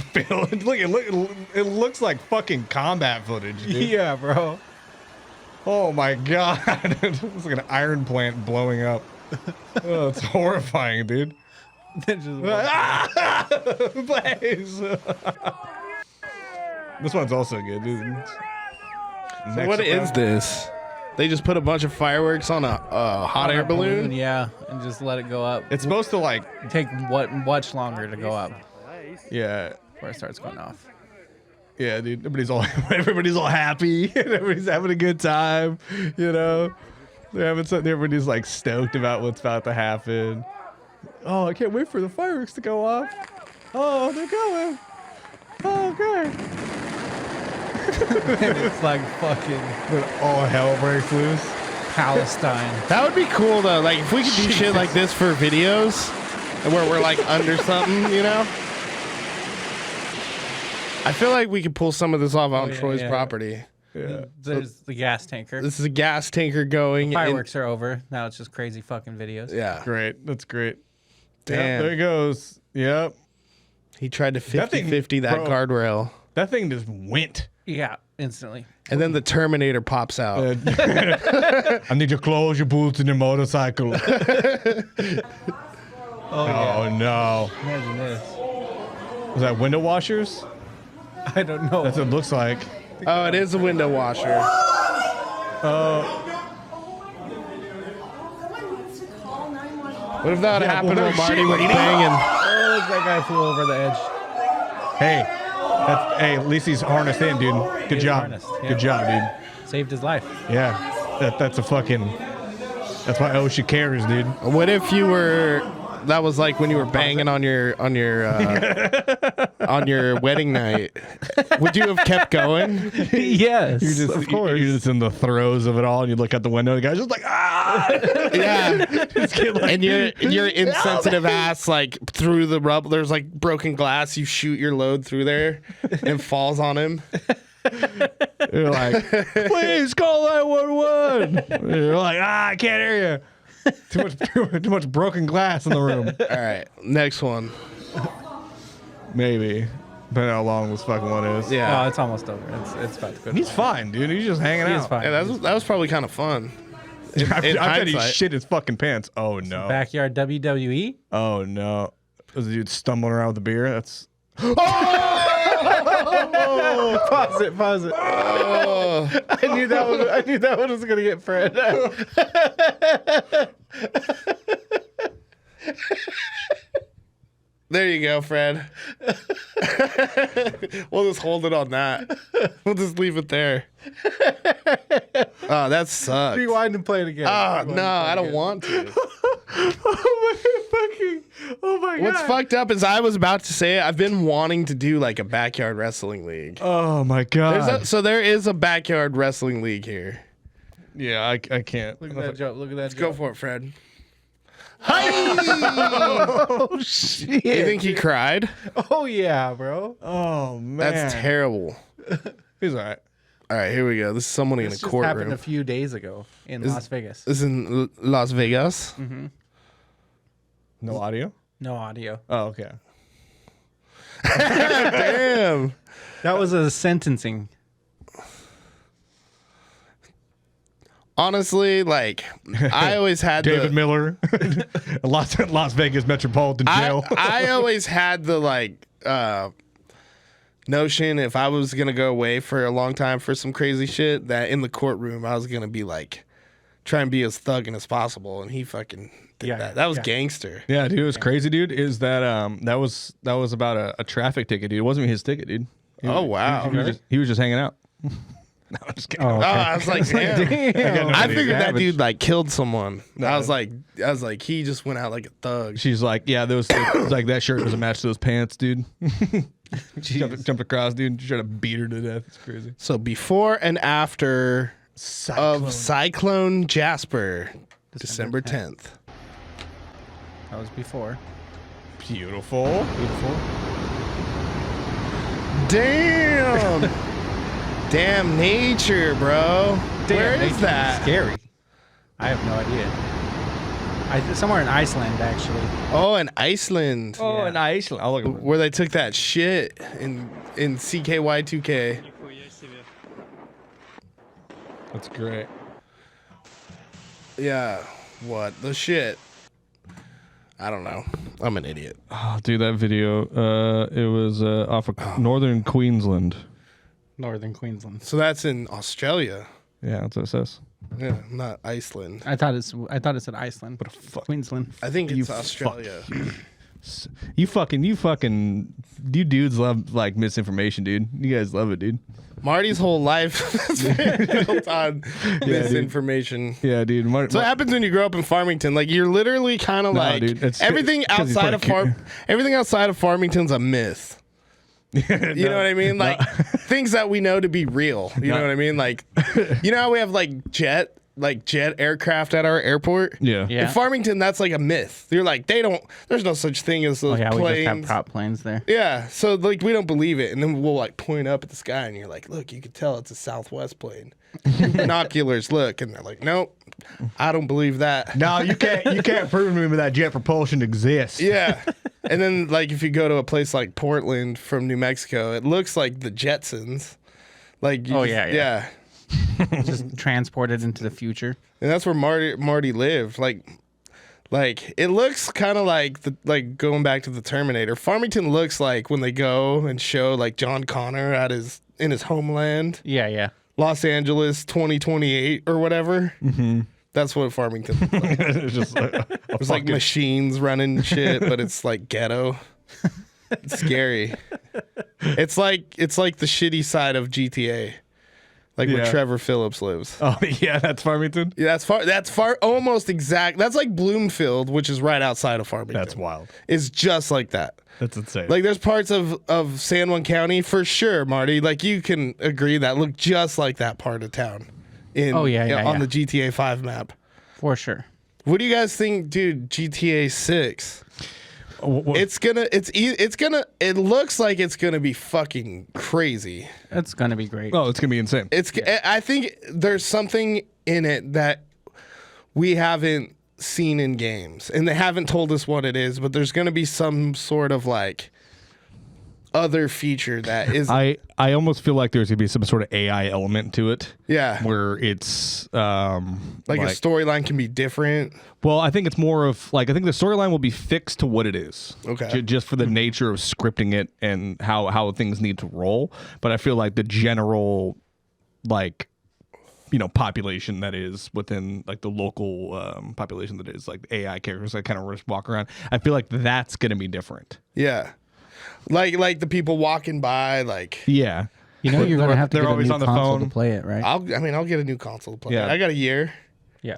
it looks like fucking combat footage, dude. Yeah, bro. Oh my god. It's like an iron plant blowing up. Oh, it's horrifying, dude. Blaze. This one's also good, dude. So what is this? They just put a bunch of fireworks on a hot air balloon. Yeah, and just let it go up. It's supposed to, like, Take much longer to go up yeah, before it starts going off. yeah, dude. Everybody's all happy. And everybody's having a good time. You know, they're having something. Everybody's like stoked about what's about to happen. Oh, I can't wait for the fireworks to go off. Oh, they're going. Oh, okay. And it's like fucking Then all hell breaks loose. Palestine. That would be cool though. Like if we could do shit like this for videos, and where we're like under something, you know. I feel like we could pull some of this off on yeah, Troy's yeah. property. Yeah. There's the gas tanker. This is a gas tanker going. Fireworks are over. Now it's just crazy fucking videos. Yeah. Great. That's great. Damn. Yep, there he goes. Yep. He tried to That thing- 50-50 that bro. guardrail. That thing just went. Yeah, instantly. And then the Terminator pops out. I need your clothes, your boots, and your motorcycle. Oh, no. Imagine this. Was that window washers? I don't know. That's what it looks like. Oh, it is a window washer. What if that Yeah, happened well, when no Marty shit, was lady. banging? Oh, that guy flew over the edge. Hey, at least he's harnessed in, dude. Good He's job. harnessed, yeah. Good job, dude. Saved his life. Yeah. That's a fucking. That's why OSHA cares, dude. What if you were? That was like when you were banging on your on your wedding night. Would you have kept going? Yes, You're just in the throes of it all, and you look out the window, the guy's just like, ah! Yeah. Just get like, And your insensitive ass like through the rubble. There's like broken glass. You shoot your load through there, and it falls on him. you're like, please call 911. You're like, I can't hear you. Too much broken glass in the room. All right, next one. Maybe. Depending how long this fucking one is. Yeah, Oh, it's almost over. It's about to go. He's fine, dude. He's just hanging out. He's fine. yeah, that was probably kind of fun. I In bet he hindsight. shit his fucking pants. Oh no. Backyard WWE. Oh no. Was the dude stumbling around with the beer? That's. Pause it. Pause it. Oh, I knew that one was gonna get Fred. there you go, Fred. We'll just hold it on that. We'll just leave it there. Oh, that sucks. Rewind and play it again. Oh no, I don't want to. Oh my god. What's fucked up is I was about to say it, I've been wanting to do like a backyard wrestling league. Oh my god. So there is a backyard wrestling league here. Yeah, I can't. Look at that joke. Look at that. Let's go for it, Fred. Hi! Oh shit. You think he cried? Oh yeah, bro. Oh man. That's terrible. He's all right. All right, here we go. This is someone in a This just happened courtroom. a few days ago in Las Vegas. This is in Las Vegas. No audio? No audio. Oh, okay. Damn. That was a sentencing. Honestly, like I always had David the Miller, Las Vegas Metropolitan Jail. I always had the like notion if I was gonna go away for a long time for some crazy shit that in the courtroom I was gonna be like try and be as thugging as possible, and he fucking did Yeah, that. That was yeah. gangster. Yeah, dude, it was crazy, dude. Is that that was about a traffic ticket, dude. It wasn't his ticket, dude. Oh wow. He was just hanging out. No, I'm just kidding. Oh, Oh, I was like, damn. Damn. I figured that Savage. dude like killed someone. I was like, he just went out like a thug. She's like, yeah, those like that shirt doesn't match those pants, dude. jumped across, dude. She tried to beat her to death. It's crazy. So before and after of Cyclone Jasper, December 10th. That was before. Beautiful. Damn. Damn nature, bro. Where is Nature's that? Scary. I have no idea. Somewhere in Iceland, actually. Oh, in Iceland. Oh, Yeah. in Iceland. Oh, look. Where they took that shit in CKY2K. That's great. Yeah. What the shit? I don't know. I'm an idiot. Oh, dude, that video. It was off of northern Queensland. Northern Queensland. So that's in Australia. Yeah, that's what it says. Yeah, not Iceland. I thought it said Iceland. What a fuck. Queensland. I think You it's Australia. You dudes love like misinformation, dude. You guys love it, dude. Marty's whole life is built on misinformation. Yeah, dude. So what happens when you grow up in Farmington? Like you're literally kind of like dude, it's everything 'cause he's outside of fucking- everything outside of Farmington's a myth. You know what I mean? Like things that we know to be real. You know what I mean? Like you know how we have like jet aircraft at our airport? Yeah. Yeah. In Farmington, that's like a myth. You're like, there's no such thing as those Oh yeah, we just have planes. prop planes there. Yeah, so like we don't believe it, and then we'll like point up at the sky, and you're like, look, you can tell it's a Southwest plane. Binoculars, look, and they're like, nope, I don't believe that. No, you can't prove to me that jet propulsion exists. Yeah, and then like if you go to a place like Portland from New Mexico, it looks like the Jetsons. Like, yeah. Just transported into the future. And that's where Marty lived. Like it looks kind of like going back to the Terminator. Farmington looks like when they go and show like John Connor in his homeland, Yeah. Los Angeles 2028 or whatever. Mm-hmm. That's what Farmington looks like. It's just like, There's like machines running shit, but it's like ghetto. It's scary. It's like the shitty side of GTA. Like where Yeah. Trevor Phillips lives. oh yeah, that's Farmington. Yeah, that's far almost exact. That's like Bloomfield, which is right outside of Farmington. That's wild. It's just like that. That's insane. Like there's parts of San Juan County for sure, Marty. Like you can agree that look just like that part of town. Oh, yeah, on the GTA 5 map. For sure. What do you guys think, dude? GTA 6. It looks like it's gonna be fucking crazy. It's gonna be great. oh, it's gonna be insane. I think there's something in it that we haven't seen in games, and they haven't told us what it is, but there's gonna be some sort of like other feature that is I almost feel like there's gonna be some sort of AI element to it. yeah, Where it's like a storyline can be different. well, I think it's more of like I think the storyline will be fixed to what it is. Okay. Just for the nature of scripting it and how things need to roll. But I feel like the general like population that is within like the local population that is like AI characters that kind of just walk around. I feel like that's gonna be different. Yeah, like the people walking by, like Yeah. You know you're gonna have to they're get a always new on the console phone. to play it, right? I'll get a new console to play. Yeah. I got a year. Yeah.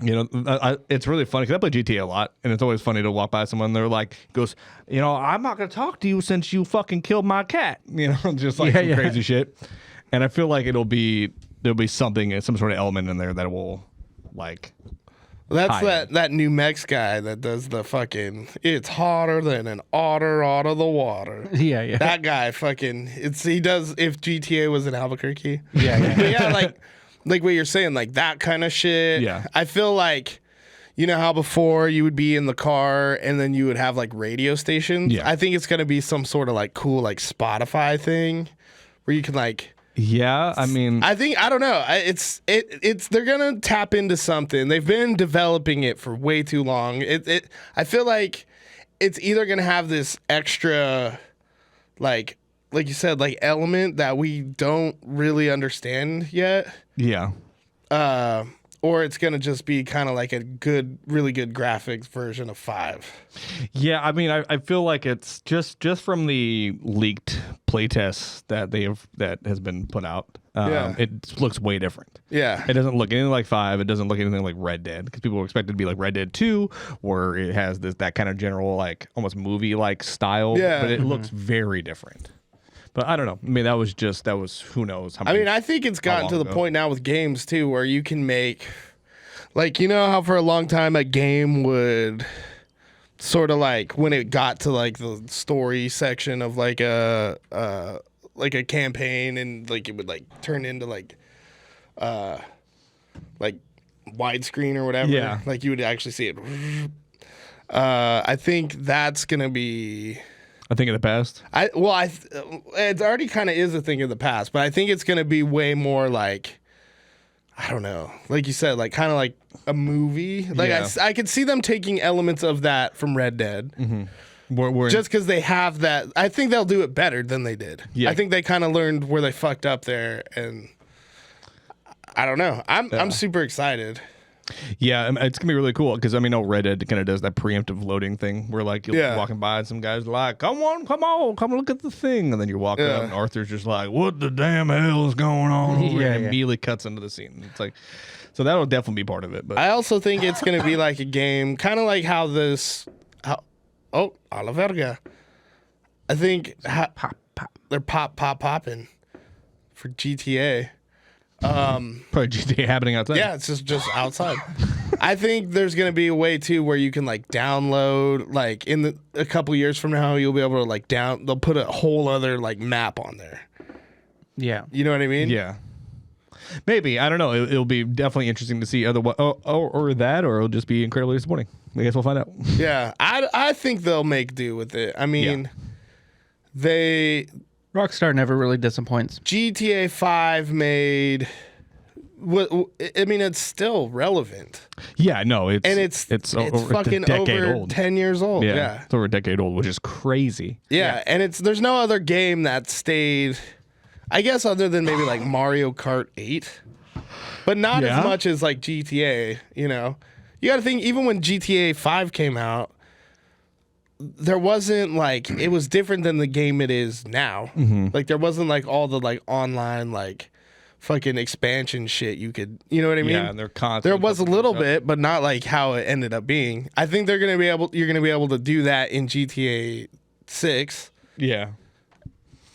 It's really funny because I play GTA a lot, and it's always funny to walk by someone. They're like, goes, I'm not gonna talk to you since you fucking killed my cat. Just like some crazy shit. And I feel like there'll be something, some sort of element in there that will like. That's High. that New Mex guy that does the fucking. It's hotter than an otter out of the water. Yeah. That guy fucking. He does if GTA was in Albuquerque. Yeah. But yeah, like what you're saying, like that kind of shit. Yeah. I feel like, you know how before you would be in the car and then you would have like radio stations? Yeah. I think it's going to be some sort of like cool like Spotify thing where you can like. Yeah, I mean, I don't know. It's they're going to tap into something. They've been developing it for way too long. I feel like it's either going to have this extra like you said, like element that we don't really understand yet. yeah. Or it's gonna just be kind of like a really good graphics version of 5. Yeah, I mean, I feel like it's just from the leaked playtests that has been put out. Yeah. It looks way different. Yeah, It doesn't look anything like 5. It doesn't look anything like Red Dead because people were expected to be like Red Dead 2, where it has that kind of general like almost movie like style. Yeah. But it looks very different. But I don't know. I mean, that was who knows how I many. mean, I think it's gotten long to the ago? point now with games too, where you can make, like, you know how for a long time a game would sort of like when it got to like the story section of like a campaign, and like it would like turn into like widescreen or whatever. Yeah. Like you would actually see it. I think that's gonna be. I think in the past. It already kind of is a thing of the past, but I think it's gonna be way more like, I don't know, like you said, like kind of like a movie. Like Yeah. I could see them taking elements of that from Red Dead, We're just because they have that. I think they'll do it better than they did. Yeah. I think they kind of learned where they fucked up there, and I don't know. I'm super excited. Yeah, it's gonna be really cool because I mean, Red Dead kind of does that preemptive loading thing where like you're Yeah. walking by and some guys are like, come look at the thing, and then you're walking up and Arthur's just like, what the damn hell is going on? Over here? And immediately cuts into the scene. It's like, so that'll definitely be part of it. But I also think it's gonna be like a game, kind of like how a la verga. I think they're popping for GTA. probably GTA happening outside. Yeah, it's just outside. I think there's gonna be a way too where you can like download, like in a couple years from now, you'll be able to like they'll put a whole other like map on there. Yeah. You know what I mean? Yeah. Maybe, I don't know. It'll be definitely interesting to see or that, or it'll just be incredibly disappointing. I guess we'll find out. Yeah. I think they'll make do with it. I mean, Rockstar never really disappoints. GTA 5 made. I mean, it's still relevant, Yeah, no, it's fucking a decade over old. 10 years old. Yeah. It's over a decade old, which is crazy. Yeah, and there's no other game that stayed, I guess, other than maybe like Mario Kart 8, but not as much as like GTA. You know, you got to think, even when GTA 5 came out, there wasn't like, it was different than the game it is now. Like there wasn't like all the like online like fucking expansion shit you could, you know what I mean? Yeah, and they're constantly. There was a little bit, but not like how it ended up being. I think you're gonna be able to do that in GTA 6. Yeah.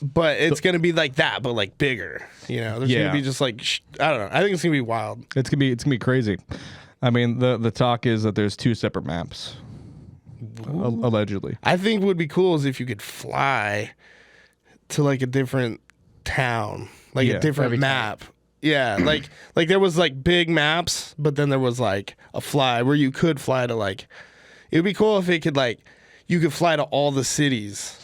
But it's gonna be like that, but like bigger. You know, there's gonna be just like I don't know. I think it's gonna be wild. It's gonna be crazy. I mean, the talk is that there's 2 separate maps, allegedly. I think what would be cool is if you could fly to like a different town, like a different map. Yeah, like there was like big maps, but then there was like a fly where you could fly to like. It would be cool if it could like you could fly to all the cities.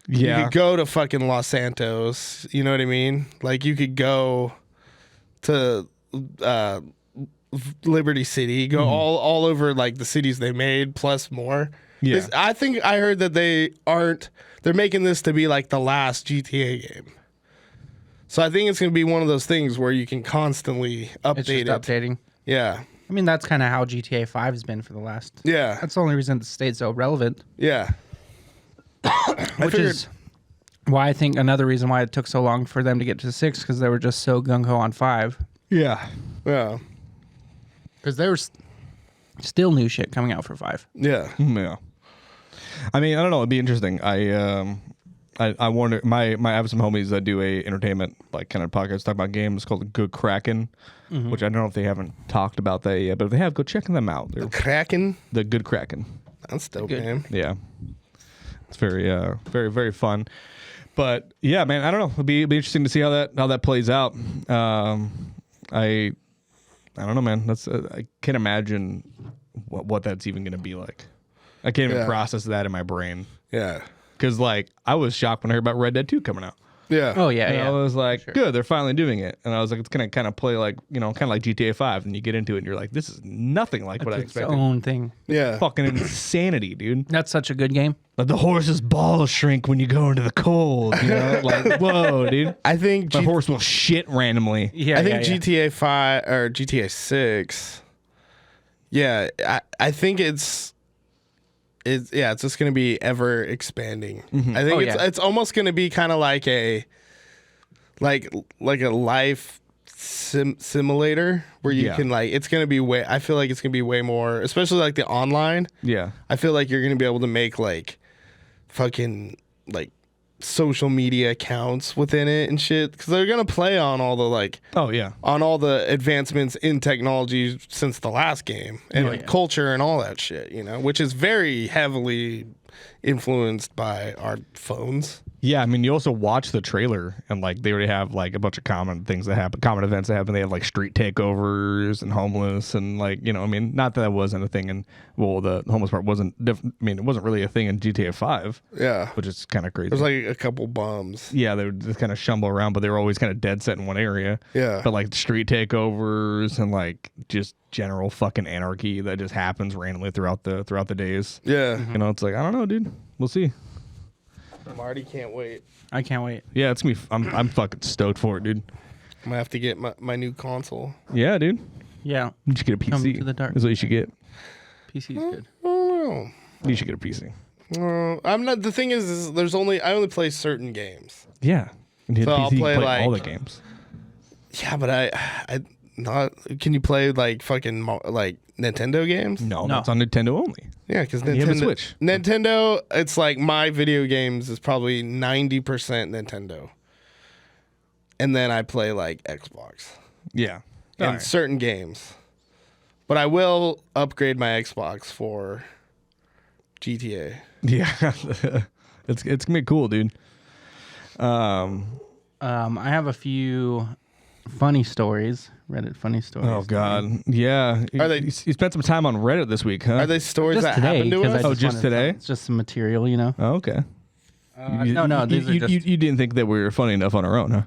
Yeah. You could go to fucking Los Santos. You know what I mean? Like you could go to Liberty City, go all over like the cities they made plus more. Yeah. I think I heard that they're making this to be like the last GTA game. So I think it's going to be one of those things where you can constantly update It's just updating. Yeah. I mean, that's kind of how GTA 5 has been for the last. Yeah. That's the only reason it stayed so relevant. Yeah. Which is why I think another reason why it took so long for them to get to 6, because they were just so gung ho on 5. Yeah. Yeah. Because there was still new shit coming out for 5. Yeah. Yeah. I mean, I don't know. It'd be interesting. I wonder. I have some homies that do a entertainment like kind of podcast talk about games called The Good Kraken, which I don't know if they haven't talked about that yet, but if they have, go check them out. They're Kraken? The Good Kraken. That's dope, Good. man. Yeah. It's very, very, very fun. But yeah, man, I don't know. It'll be interesting to see how that plays out. I don't know, man. That's I can't imagine what that's even going to be like. I can't even process that in my brain. Yeah. Because like I was shocked when I heard about Red Dead 2 coming out. Yeah. Oh, yeah, And yeah. I was like, good, they're finally doing it. And I was like, it's gonna kind of play like, kind of like GTA 5. And you get into it and you're like, this is nothing like what I It's its expected. own thing. Yeah. Fucking insanity, dude. That's such a good game. Like the horse's balls shrink when you go into the cold. Like, whoa, dude. I think My horse will shit randomly. Yeah, I think yeah. GTA 5 or GTA 6. Yeah, I think it's just going to be ever expanding. I think it's almost going to be kind of like a life simulator where you can like, it's going to be I feel like it's going to be way more, especially like the online. Yeah. I feel like you're going to be able to make like fucking like social media accounts within it and shit, because they're gonna play on all the like Oh yeah. on all the advancements in technology since the last game and culture and all that shit, you know, which is very heavily influenced by our phones. Yeah, I mean, you also watch the trailer, and like they already have like a bunch of common things that happen, common events that happen. They have like street takeovers and homeless, and like, you know, I mean, not that wasn't a thing, and well, the homeless part wasn't. I mean, it wasn't really a thing in GTA 5. Yeah, which is kind of crazy. There's like a couple bums. Yeah, they would just kind of shumble around, but they were always kind of dead set in one area. Yeah, but like street takeovers and like just general fucking anarchy that just happens randomly throughout the days. Yeah, you know, it's like, I don't know, dude. We'll see. Marty can't wait. I can't wait. Yeah, it's me. I'm fucking stoked for it, dude. I'm gonna have to get my new console. Yeah, dude. Yeah. You should get a PC. Come to the dark. That's what you should get. PC's good. Oh. You should get a PC. I'm not. The thing is I only play certain games. Yeah. And So I'll PC, play, you can like- all the games. Yeah, but I not. Can you play like fucking like Nintendo games? No, No. that's on Nintendo only. Yeah, because You have a Nintendo. Switch. Nintendo, it's like my video games is probably 90% Nintendo, and then I play like Xbox Yeah. and certain games. But I will upgrade my Xbox for GTA. Yeah. it's gonna be cool, dude. I have a few funny stories. Reddit funny stories. Oh God. Yeah. Are they- You spent some time on Reddit this week, huh? Are they stories Just that today, happened to because us? I Oh, just wanted today? It's just some material, you know. Oh, okay. No, these are just. You didn't think that we were funny enough on our own, huh?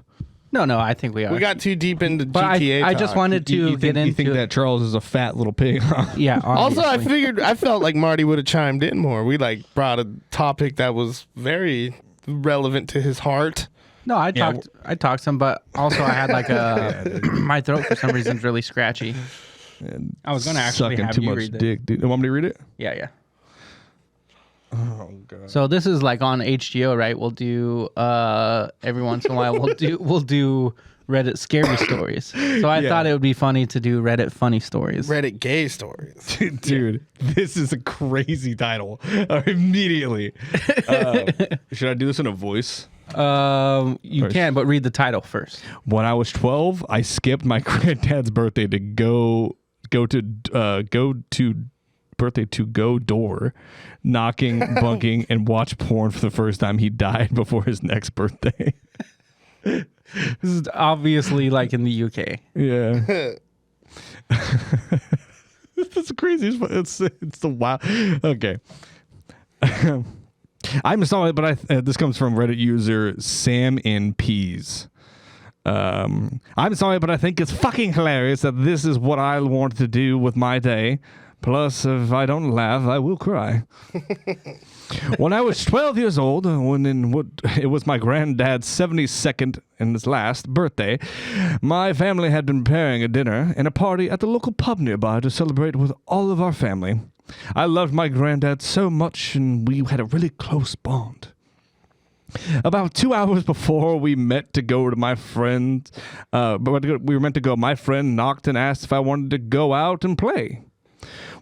No, I think we are. We got too deep into but GTA. I just talk. wanted to You get into. think that Charles is a fat little pig, huh? Yeah. Also, Obviously. I felt like Marty would have chimed in more. We like brought a topic that was very relevant to his heart. No, I talked some, but also I had like a my throat for some reason is really scratchy. And I was gonna actually sucking have too you much read it. dick, dude. You want me to read it? Yeah. Oh God. So this is like on H.G.O, right? We'll do every once in a while we'll do Reddit scary stories. So I thought it would be funny to do Reddit funny stories. Reddit gay stories. Dude, this is a crazy title. Immediately. Should I do this in a voice? You can, but read the title first. When I was 12, I skipped my granddad's birthday to go door, knocking, bunking, and watch porn for the first time. He died before his next birthday. This is obviously like in the UK. Yeah. That's crazy. It's the wild. Okay. I'm sorry, but this comes from Reddit user Sam in Peas. I'm sorry, but I think it's fucking hilarious that this is what I want to do with my day. Plus, if I don't laugh, I will cry. When I was 12 years old, it was my granddad's 72nd and his last birthday, my family had been preparing a dinner and a party at the local pub nearby to celebrate with all of our family. I loved my granddad so much, and we had a really close bond. About 2 hours before we met to go to my friend, my friend knocked and asked if I wanted to go out and play.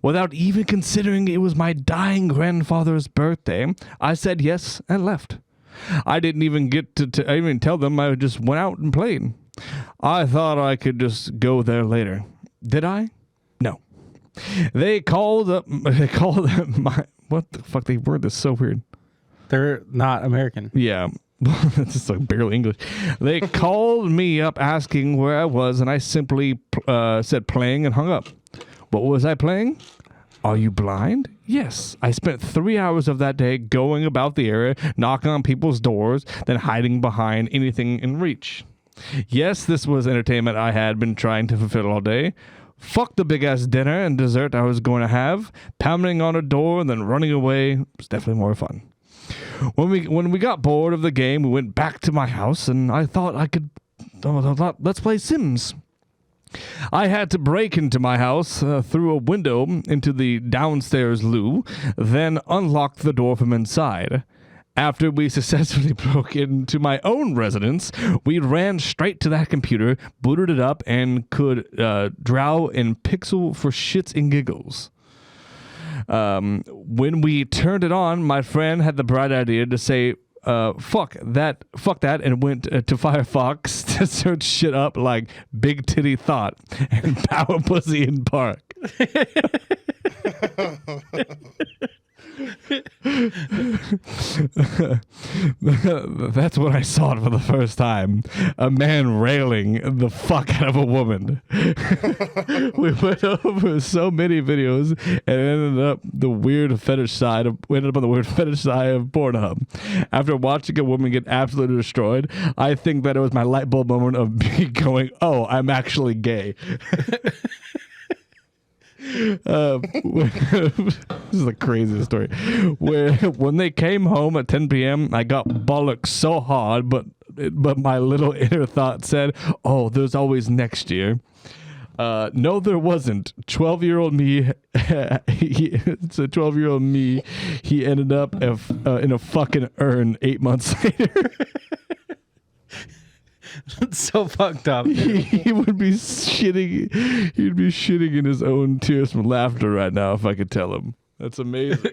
Without even considering it was my dying grandfather's birthday, I said yes and left. I didn't even get to even tell them. I just went out and played. I thought I could just go there later. Did I? No. They called my, what the fuck, they word this so weird. They're not American. Yeah. That's just like barely English. They called me up asking where I was, and I simply said playing and hung up. What was I playing? Are you blind? Yes. I spent 3 hours of that day going about the area, knocking on people's doors, then hiding behind anything in reach. Yes, this was entertainment I had been trying to fulfill all day. Fuck the big-ass dinner and dessert I was going to have. Pounding on a door and then running away was definitely more fun. When we got bored of the game, we went back to my house, and I thought let's play Sims. I had to break into my house through a window into the downstairs loo, then unlocked the door from inside. After we successfully broke into my own residence, we ran straight to that computer, booted it up, and could draw in pixel for shits and giggles. When we turned it on, my friend had the bright idea to say, fuck that, and went to Firefox to search shit up like Big Titty Thought and Power Pussy in Park. That's when I saw it for the first time. A man railing the fuck out of a woman. We went over so many videos and ended up on the weird fetish side of Pornhub. After watching a woman get absolutely destroyed, I think that it was my light bulb moment of me going, "Oh, I'm actually gay." This is the craziest story. When they came home at 10 p.m., I got bollocked so hard, but my little inner thought said, "Oh, there's always next year." No, there wasn't. 12-year-old me. It's a 12-year-old me. He ended up in a fucking urn 8 months later. It's so fucked up. He would be shitting. He'd be shitting in his own tears from laughter right now if I could tell him. That's amazing.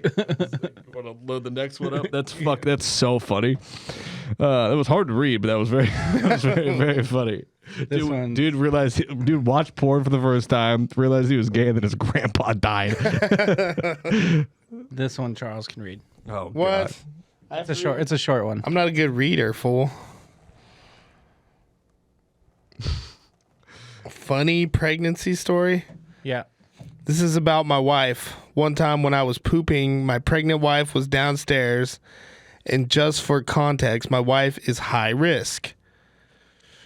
Want to load the next one up? That's so funny. That was hard to read, but that was very, very funny. Dude watched porn for the first time, realized he was gay, and then his grandpa died. This one Charles can read. Oh, What? God. It's a short one. I'm not a good reader, fool. Funny pregnancy story. Yeah. This is about my wife. One time when I was pooping, my pregnant wife was downstairs. And just for context, my wife is high risk.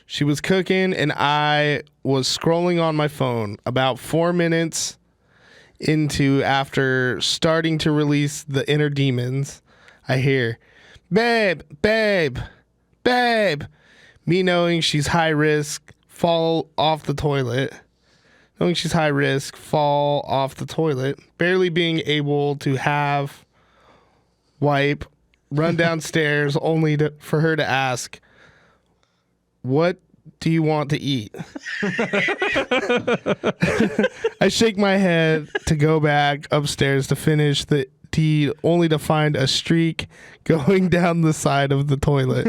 She was cooking and I was scrolling on my phone. About 4 minutes after starting to release the inner demons, I hear, "Babe, babe, babe." Me knowing she's high risk, fall off the toilet. Barely being able to wipe, run downstairs only for her to ask, "What do you want to eat?" I shake my head to go back upstairs to finish the deed, only to find a streak going down the side of the toilet.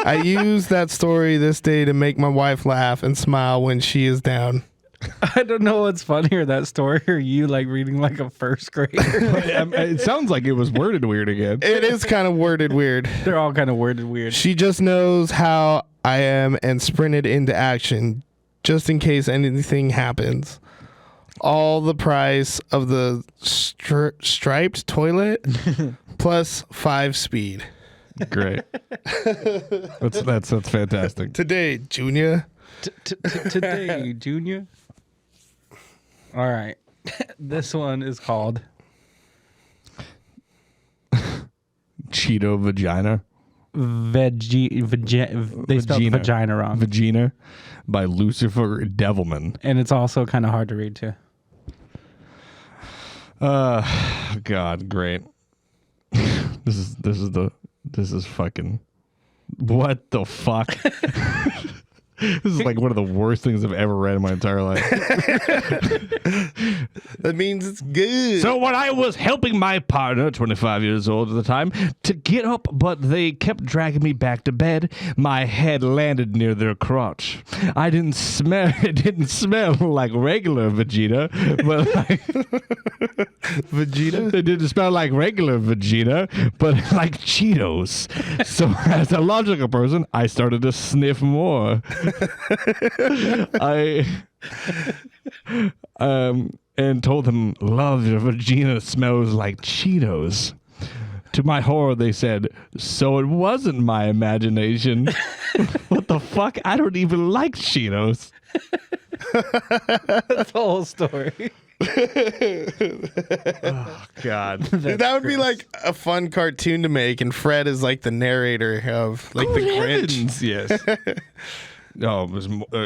I use that story this day to make my wife laugh and smile when she is down. I don't know what's funnier, that story or you like reading like a first grader. It sounds like it was worded weird again. It is kind of worded weird. They're all kind of worded weird. She just knows how I am and sprinted into action just in case anything happens. All the price of the striped toilet plus 5 speed. Great. That's fantastic. Today, Junior. Today, Junior. All right. This one is called Cheeto Vagina. They spelled vagina wrong. Vagina by Lucifer Devilman. And it's also kind of hard to read too. God, great. This is fucking, what the fuck? This is like one of the worst things I've ever read in my entire life. That means it's good. So when I was helping my partner, 25 years old at the time, to get up, but they kept dragging me back to bed, my head landed near their crotch. It didn't smell like regular Vegeta, but like Vegeta? It didn't smell like regular Vegeta, but like Cheetos. So as a logical person, I started to sniff more. And told them, "Love, your vagina smells like Cheetos." To my horror, they said, "So it wasn't my imagination." What the fuck? I don't even like Cheetos. That's the whole story. Oh, God. That would be like a fun cartoon to make, and Fred is like the narrator of like the Grinch. Yes. Oh,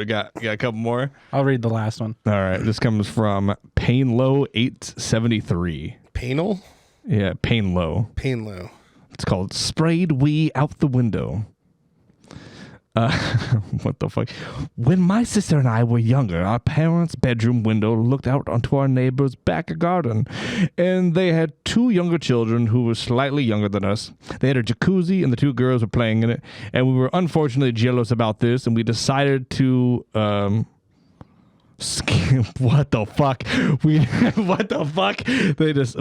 got a couple more. I'll read the last one. All right, this comes from Painlow 873. Painel? Yeah, Painlow. Painlow. It's called Sprayed Wee Out the Window. What the fuck? When my sister and I were younger, our parents' bedroom window looked out onto our neighbor's back garden, and they had 2 younger children who were slightly younger than us. They had a jacuzzi, and the 2 girls were playing in it, and we were unfortunately jealous about this, and we decided to what the fuck? What the fuck?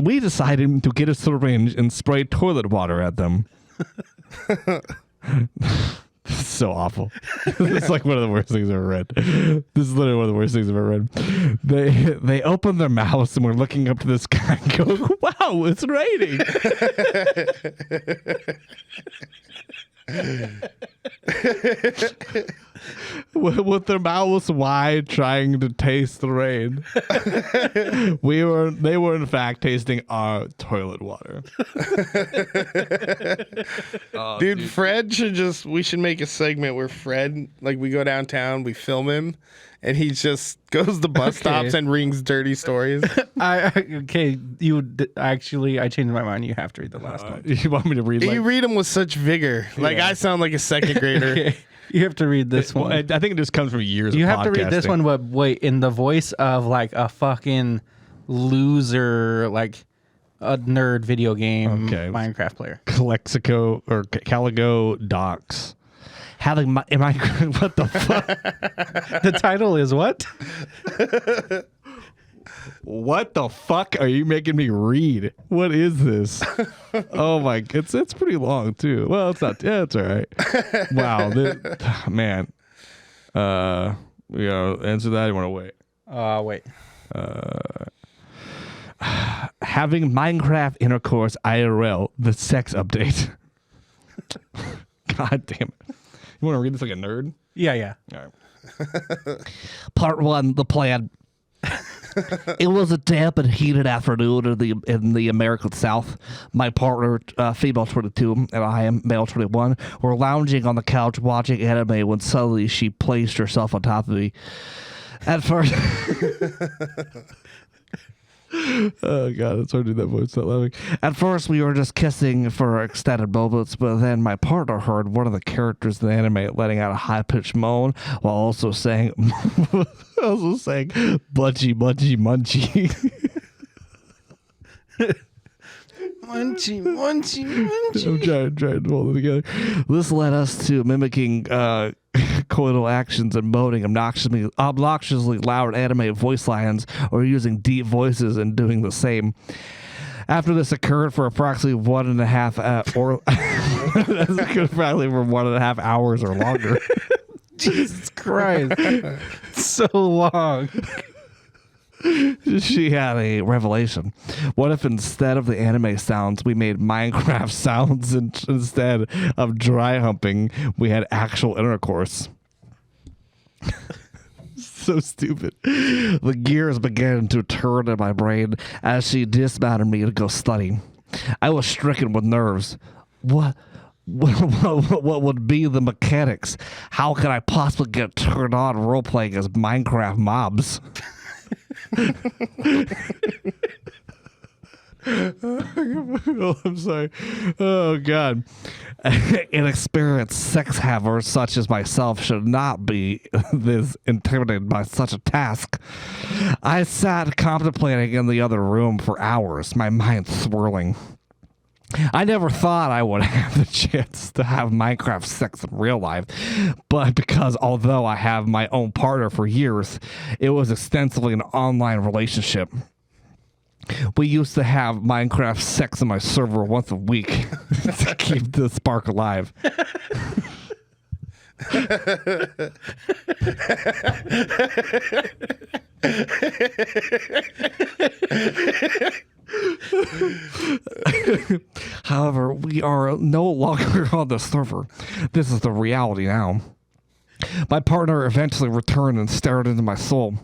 We decided to get a syringe and spray toilet water at them. This is so awful. This is like one of the worst things I've ever read. This is literally one of the worst things I've ever read. They open their mouths and we're looking up to the sky and go, wow, it's raining. With their mouths wide, trying to taste the rain. They were in fact tasting our toilet water. Dude, Fred we should make a segment where Fred, like, we go downtown, we film him, and he just goes to bus stops and rings dirty stories. Okay, I changed my mind. You have to read the last one. You want me to read? You read them with such vigor. Like, I sound like a second grader. Okay. You have to read this one. I think it just comes from years of podcasting. You have to read this one, but wait, in the voice of like a fucking loser, like a nerd video game Minecraft player. Calexico or Caligo Docs. Having what the fuck? The title is what? What the fuck are you making me read? What is this? Oh my, it's pretty long too. Well, it's not. Yeah, it's all right. Wow, man. You know, answer that. You want to wait? Wait. Having Minecraft intercourse IRL, the sex update. God damn it! You want to read this like a nerd? Yeah. All right. Part 1, the plan. It was a damp and heated afternoon in the American South. My partner, female 22, and I am male 21, were lounging on the couch watching anime when suddenly she placed herself on top of me. At first... Oh god, it's hard to do that voice that laughing. At first, we were just kissing for extended moments, but then my partner heard one of the characters in the anime letting out a high-pitched moan while also saying, "Munchy, munchy, munchy." Munchy, munchy, munchy. I'm trying to hold it together. This led us to mimicking coital actions and moaning obnoxiously loud anime voice lines or using deep voices and doing the same. After this occurred for approximately 1.5 hours or longer. Jesus Christ. So long. She had a revelation. What if instead of the anime sounds, we made Minecraft sounds, and instead of dry humping, we had actual intercourse? So stupid. The gears began to turn in my brain as she dismounted me to go study. I was stricken with nerves. What would be the mechanics? How could I possibly get turned on role-playing as Minecraft mobs? Oh, I'm sorry. Oh god. Inexperienced sex havers such as myself should not be this intimidated by such a task. I sat contemplating in the other room for hours, my mind swirling. I never thought I would have the chance to have Minecraft sex in real life, but because although I have my own partner for years, it was extensively an online relationship. We used to have Minecraft sex on my server once a week to keep the spark alive. However, we are no longer on the server. This is the reality now. My partner eventually returned and stared into my soul.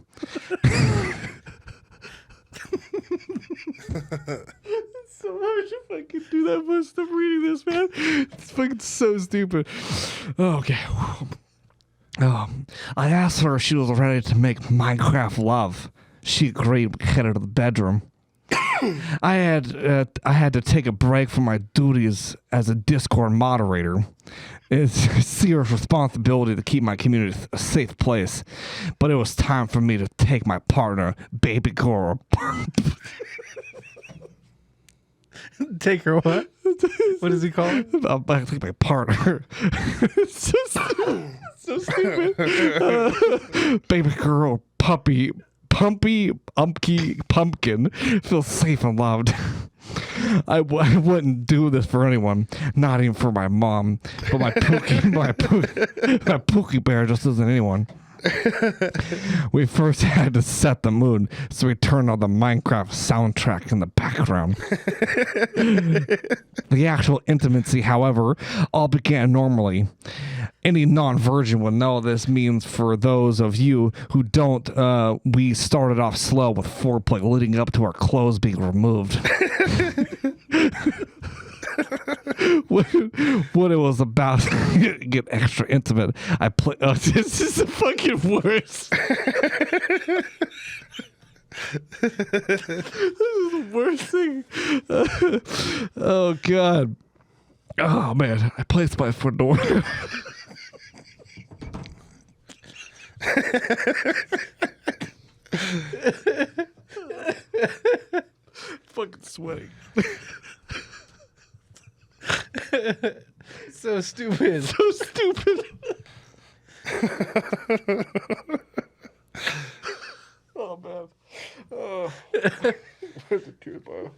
So hard to fucking do that much stuff reading this, man. It's fucking so stupid. Okay. I asked her if she was ready to make Minecraft love. She agreed. We headed to the bedroom. I had to take a break from my duties as a Discord moderator. It's a serious responsibility to keep my community a safe place, but it was time for me to take my partner, baby girl. Take her what? What does he call it? I'll take my partner. so stupid. Baby girl, pumpkin, feel safe and loved. I wouldn't do this for anyone, not even for my mom, but my Pookie Bear just isn't anyone. We first had to set the mood, so we turned on the Minecraft soundtrack in the background. The actual intimacy, however, all began normally. Any non-virgin will know this means. For those of you who don't, we started off slow with foreplay leading up to our clothes being removed. When it was about to get extra intimate, I played. Oh, this is the fucking worst. This is the worst thing. Oh God. Oh man, I placed my fedora. Fucking sweating. So stupid. So stupid. Oh man. Oh. Where's the turbo?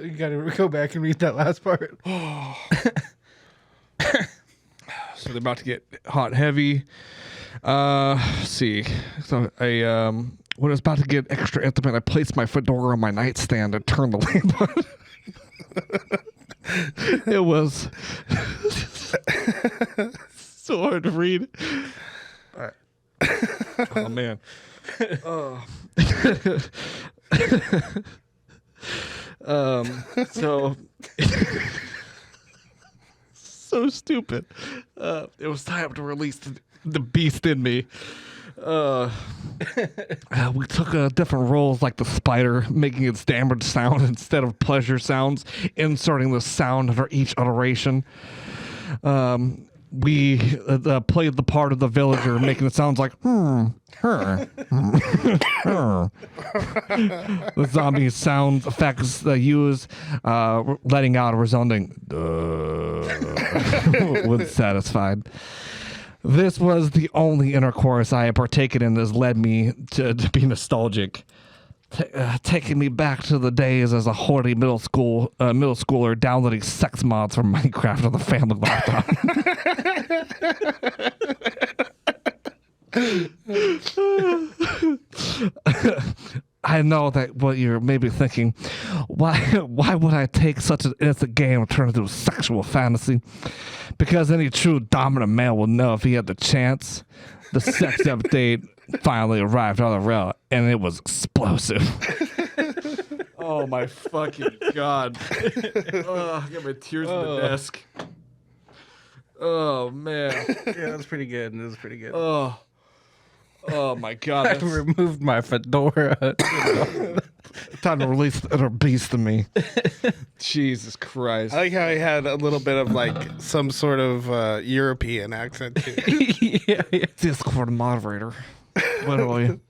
You gotta go back and read that last part. So they're about to get hot and heavy. Let's see. So when it was about to get extra intimate, I placed my fedora on my nightstand and turned the lamp on. It was so hard to read. All right. Oh man. Oh. So so stupid. It was time to release the beast in me. We took different roles, like the spider, making its damage sound instead of pleasure sounds, inserting the sound under each iteration. We played the part of the villager, making it sounds like her. The zombie sound effects use, letting out a resounding when satisfied. This was the only intercourse I had partaken in that has led me to be nostalgic, taking me back to the days as a horny middle schooler downloading sex mods from Minecraft on the family laptop. I know that what you're maybe thinking, why would I take such an innocent game and turn it into a sexual fantasy? Because any true dominant male will know if he had the chance. The sex update finally arrived on the rail, and it was explosive. Oh my fucking God. Oh, I got my tears in the desk. Oh man. Yeah, that's pretty good. That was pretty good. Oh my God. I removed my fedora. Time to release the inner beast in me. Jesus Christ. I like how he had a little bit of like some sort of European accent too. Yeah. Discord moderator. Literally.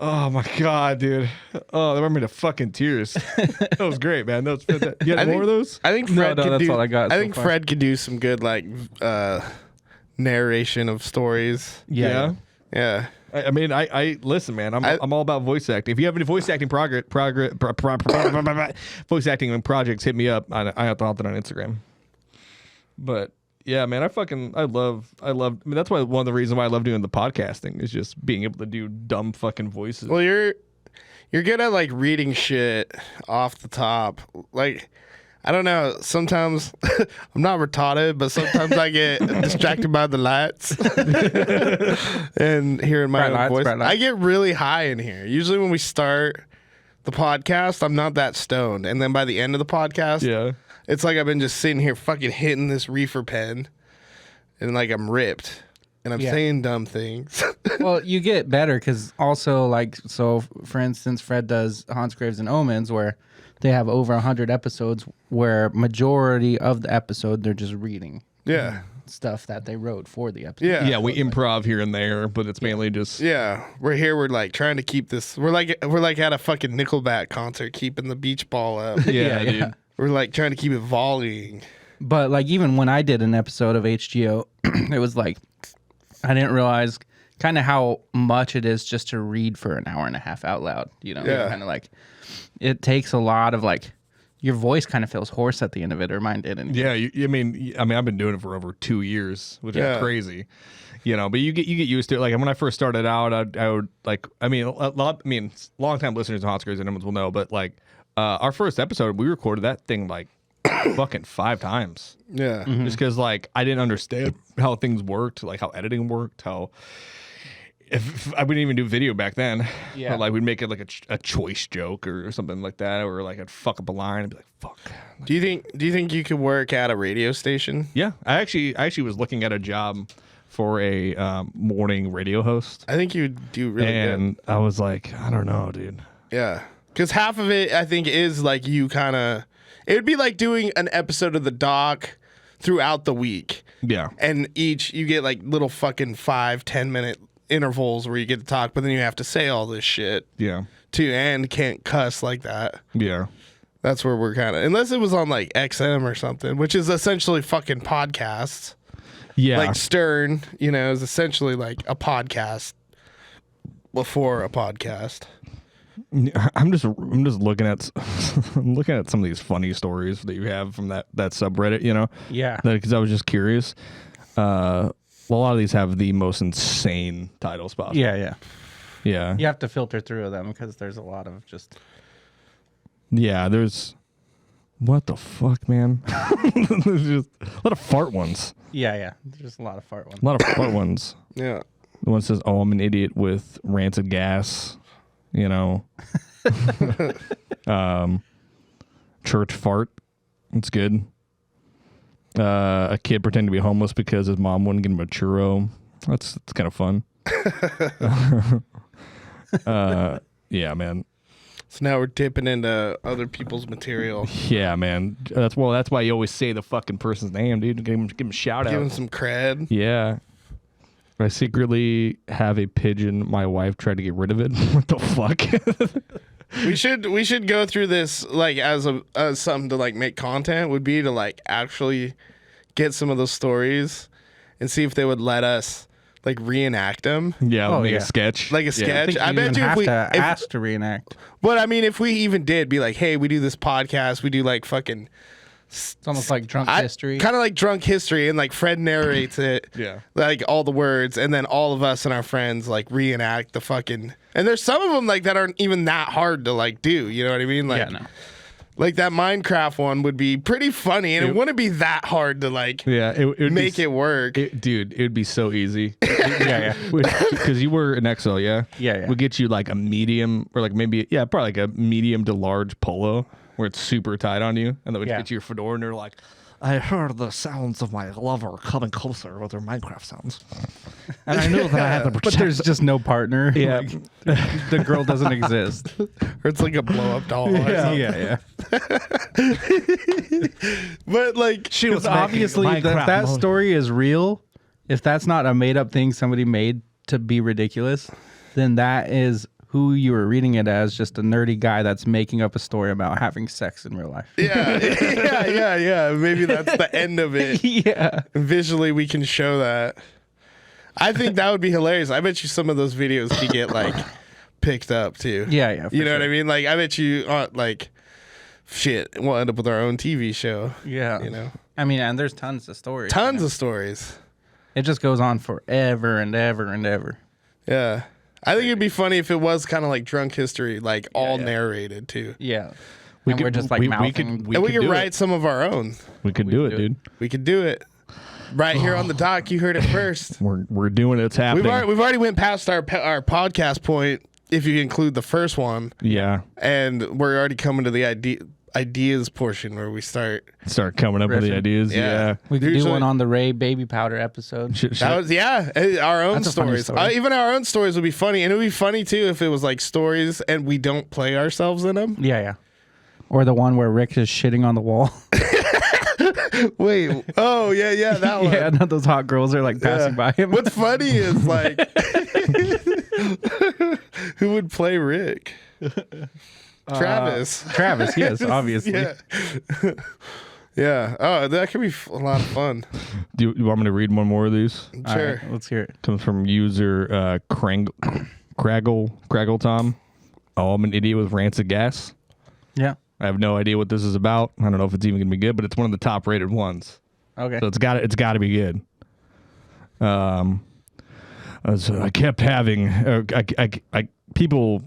Oh my God, dude. Oh, that brought me to fucking tears. That was great, man. That was fantastic. You got more of those? I think Fred No, could that's do. all I got I so think far. Fred could do some good like narration of stories. Yeah. Yeah. I mean, I listen, man. I'm all about voice acting. If you have any voice acting voice acting projects, hit me up. I have to on Instagram. But yeah, man, I love. I mean, that's why one of the reasons why I love doing the podcasting is just being able to do dumb fucking voices. Well, you're good at like reading shit off the top. Like, I don't know. Sometimes I'm not retarded, but sometimes I get distracted by the lights and hearing my own voice. I get really high in here. Usually when we start the podcast, I'm not that stoned. And then by the end of the podcast, Yeah. It's like I've been just sitting here fucking hitting this reefer pen and like I'm ripped. and I'm saying dumb things. Well, you get better because also, like, so for instance, Fred does Haunts, Graves, and Omens, where they have over 100 episodes where majority of the episode they're just reading Yeah. stuff that they wrote for the episode. Yeah. Yeah, we improv here and there, but it's mainly just Yeah, we're here. We're like trying to keep this. We're like at a fucking Nickelback concert, keeping the beach ball up. yeah, dude. We're like trying to keep it volleying. But like even when I did an episode of H.G.O, it was like I didn't realize kind of how much it is just to read for an hour and a half out loud. You know, Yeah. kind of like it takes a lot of like your voice kind of feels hoarse at the end of it, or mine did. Anyway. Yeah, I mean, I've been doing it for over 2 years, which Yeah. is crazy, you know. But you get used to it. Like when I first started out, I would like, long time listeners of Hot Screws and Omens will know, but like our first episode, we recorded that thing like fucking 5 times, Yeah, just because like I didn't understand how things worked, like how editing worked, how. If I wouldn't even do video back then, Yeah. but like we'd make it like a choice joke or something like that, or like I'd fuck up a line and be like, "Fuck." Do you think you could work at a radio station? Yeah, I actually was looking at a job for a morning radio host, I think you'd do really and I was like, I don't know, dude. good. Yeah, because half of it I think is like you kind of. It would be like doing an episode of the doc throughout the week, Yeah, and each you get like little fucking 5-10 minute intervals where you get to talk, but then you have to say all this shit yeah, too, and can't cuss like that. yeah, That's where we're kind of, unless it was on like XM or something, which is essentially fucking podcasts. yeah. Like Stern, you know, is essentially like a podcast before a podcast. I'm just looking at I'm looking at some of these funny stories that you have from that subreddit, you know. Yeah. Because I was just curious. A lot of these have the most insane titles possible. Yeah. Yeah. You have to filter through them because there's a lot of just. Yeah, there's what the fuck, man? There's just a lot of fart ones. Yeah. There's a lot of fart ones. A lot of fart ones. Yeah. The one says, "Oh, I'm an idiot with rancid gas," you know. Church fart. It's good. A kid pretending to be homeless because his mom wouldn't get him a churro. That's kind of fun. Yeah, man. So now we're dipping into other people's material. Yeah, man. That's why you always say the fucking person's name, dude. Give him a shout Give him out. some cred. Yeah. I secretly have a pigeon. My wife tried to get rid of it. What the fuck? We should go through this like as something to like make content would be to like actually get some of those stories and see if they would let us like reenact them. Yeah, Oh, make yeah. a sketch. Like a I sketch. think I you bet even you if have we to ask to reenact. but I mean if we even did be like, hey, we do this podcast, we do like fucking It's almost like drunk history. kind of like drunk history, and like Fred narrates it, Yeah. like all the words, and then all of us and our friends like reenact the fucking. And there's some of them like that aren't even that hard to like do. You know what I mean? Like, Yeah, no. like that Minecraft one would be pretty funny, and it wouldn't be that hard to like Yeah, it would make it work. Dude, it would be so easy. Yeah. Because you were an XL, yeah? Yeah. We'd get you like a medium, or like maybe, yeah, probably like a medium to large polo where it's super tight on you. And then we'd Yeah. get you your fedora and they're like, I heard the sounds of my lover coming closer with their Minecraft sounds. And I knew that I had to But protect there's just no partner. Yeah. Like, the girl doesn't exist. Or it's like a blow up doll. Or something. Yeah. But like She was Because obviously that mode. story is real. If that's not a made up thing somebody made to be ridiculous, then that is who you were reading it as, just a nerdy guy that's making up a story about having sex in real life. yeah. Maybe that's the end of it. Yeah. Visually, we can show that. I think that would be hilarious. I bet you some of those videos could get like picked up too. Yeah. You know what I mean? Like, I bet you, like, shit, we'll end up with our own TV show. Yeah. You know, I mean, and there's tons of stories. tons of stories. It just goes on forever and ever and ever. Yeah, I think it'd be funny if it was kind of like drunk history, like all narrated too. Yeah. we And could, we're just like we mouthing. could, And we could do write it. some of our own. We could do it, dude. We could do it right here on the doc. You heard it first. We're doing it. It's happening. We've already went past our podcast point if you include the first one, Yeah. and we're already coming to the ideas portion where we start. coming up with the Riffing. ideas. Yeah. We could do Usually- one on the Ray baby powder episode. That was our own That's a funny stories. story. Even our own stories would be funny, and it would be funny too if it was like stories and we don't play ourselves in them. Yeah. Or the one where Rick is shitting on the wall. Wait, oh yeah, that one. Yeah, and those hot girls are like passing by him. What's funny is like, who would play Rick? Travis. Travis, yes, obviously. Yeah. Yeah. Oh, that could be a lot of fun. Do you want me to read one more of these? All Sure. right, let's hear it. Comes from user Craggle Tom. Oh, I'm an idiot with rancid gas. Yeah. I have no idea what this is about. I don't know if it's even gonna be good, but it's one of the top rated ones. Okay. So it's got to be good. So I kept having people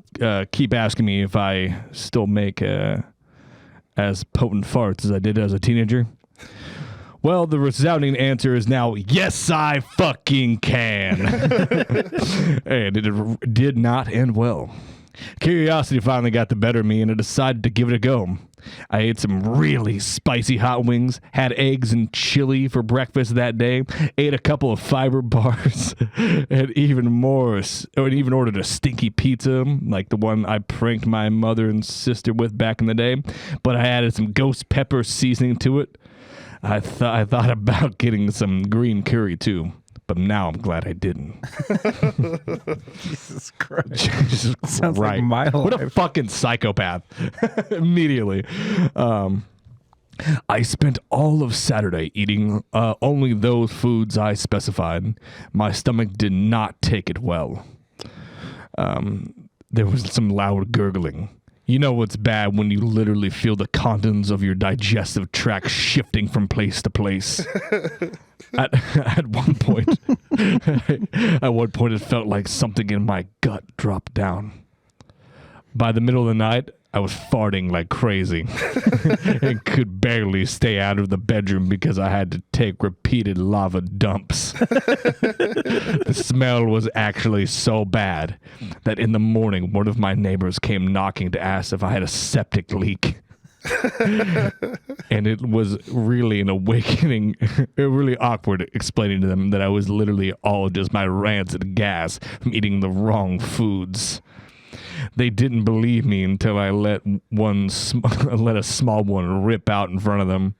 keep asking me if I still make as potent farts as I did as a teenager. Well, the resounding answer is now yes, I fucking can. And it did not end well. Curiosity finally got the better of me, and I decided to give it a go. I ate some really spicy hot wings, had eggs and chili for breakfast that day, ate a couple of fiber bars, and even ordered a stinky pizza, like the one I pranked my mother and sister with back in the day, but I added some ghost pepper seasoning to it. I thought about getting some green curry too. But now I'm glad I didn't. Jesus Christ. Jesus Sounds like Christ. my What a life. fucking psychopath. Immediately. I spent all of Saturday eating only those foods I specified. My stomach did not take it well. There was some loud gurgling. You know what's bad when you literally feel the contents of your digestive tract shifting from place to place. At one point, it felt like something in my gut dropped down. By the middle of the night, I was farting like crazy and could barely stay out of the bedroom because I had to take repeated lava dumps. The smell was actually so bad that in the morning, one of my neighbors came knocking to ask if I had a septic leak. And it was really an awakening, really awkward explaining to them that I was literally all just my rancid gas from eating the wrong foods. They didn't believe me until I let a small one rip out in front of them.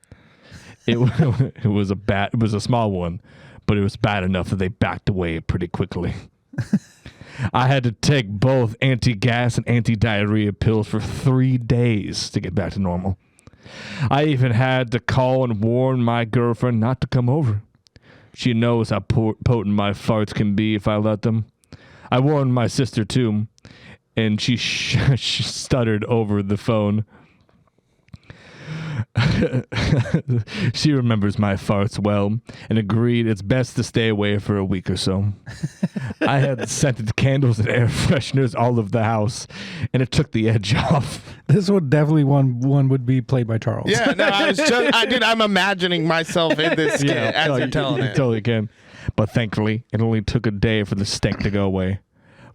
It was a small one, but it was bad enough that they backed away pretty quickly. I had to take both anti-gas and anti-diarrhea pills for 3 days to get back to normal. I even had to call and warn my girlfriend not to come over. She knows how potent my farts can be if I let them. I warned my sister too, and she stuttered over the phone. She remembers my farts well and agreed it's best to stay away for a week or so. I had scented candles and air fresheners all over the house, and it took the edge off. This would definitely one would be played by Charles. Yeah, no, I'm imagining myself in this skit as you're telling you it. totally can. But thankfully, it only took a day for the stink to go away.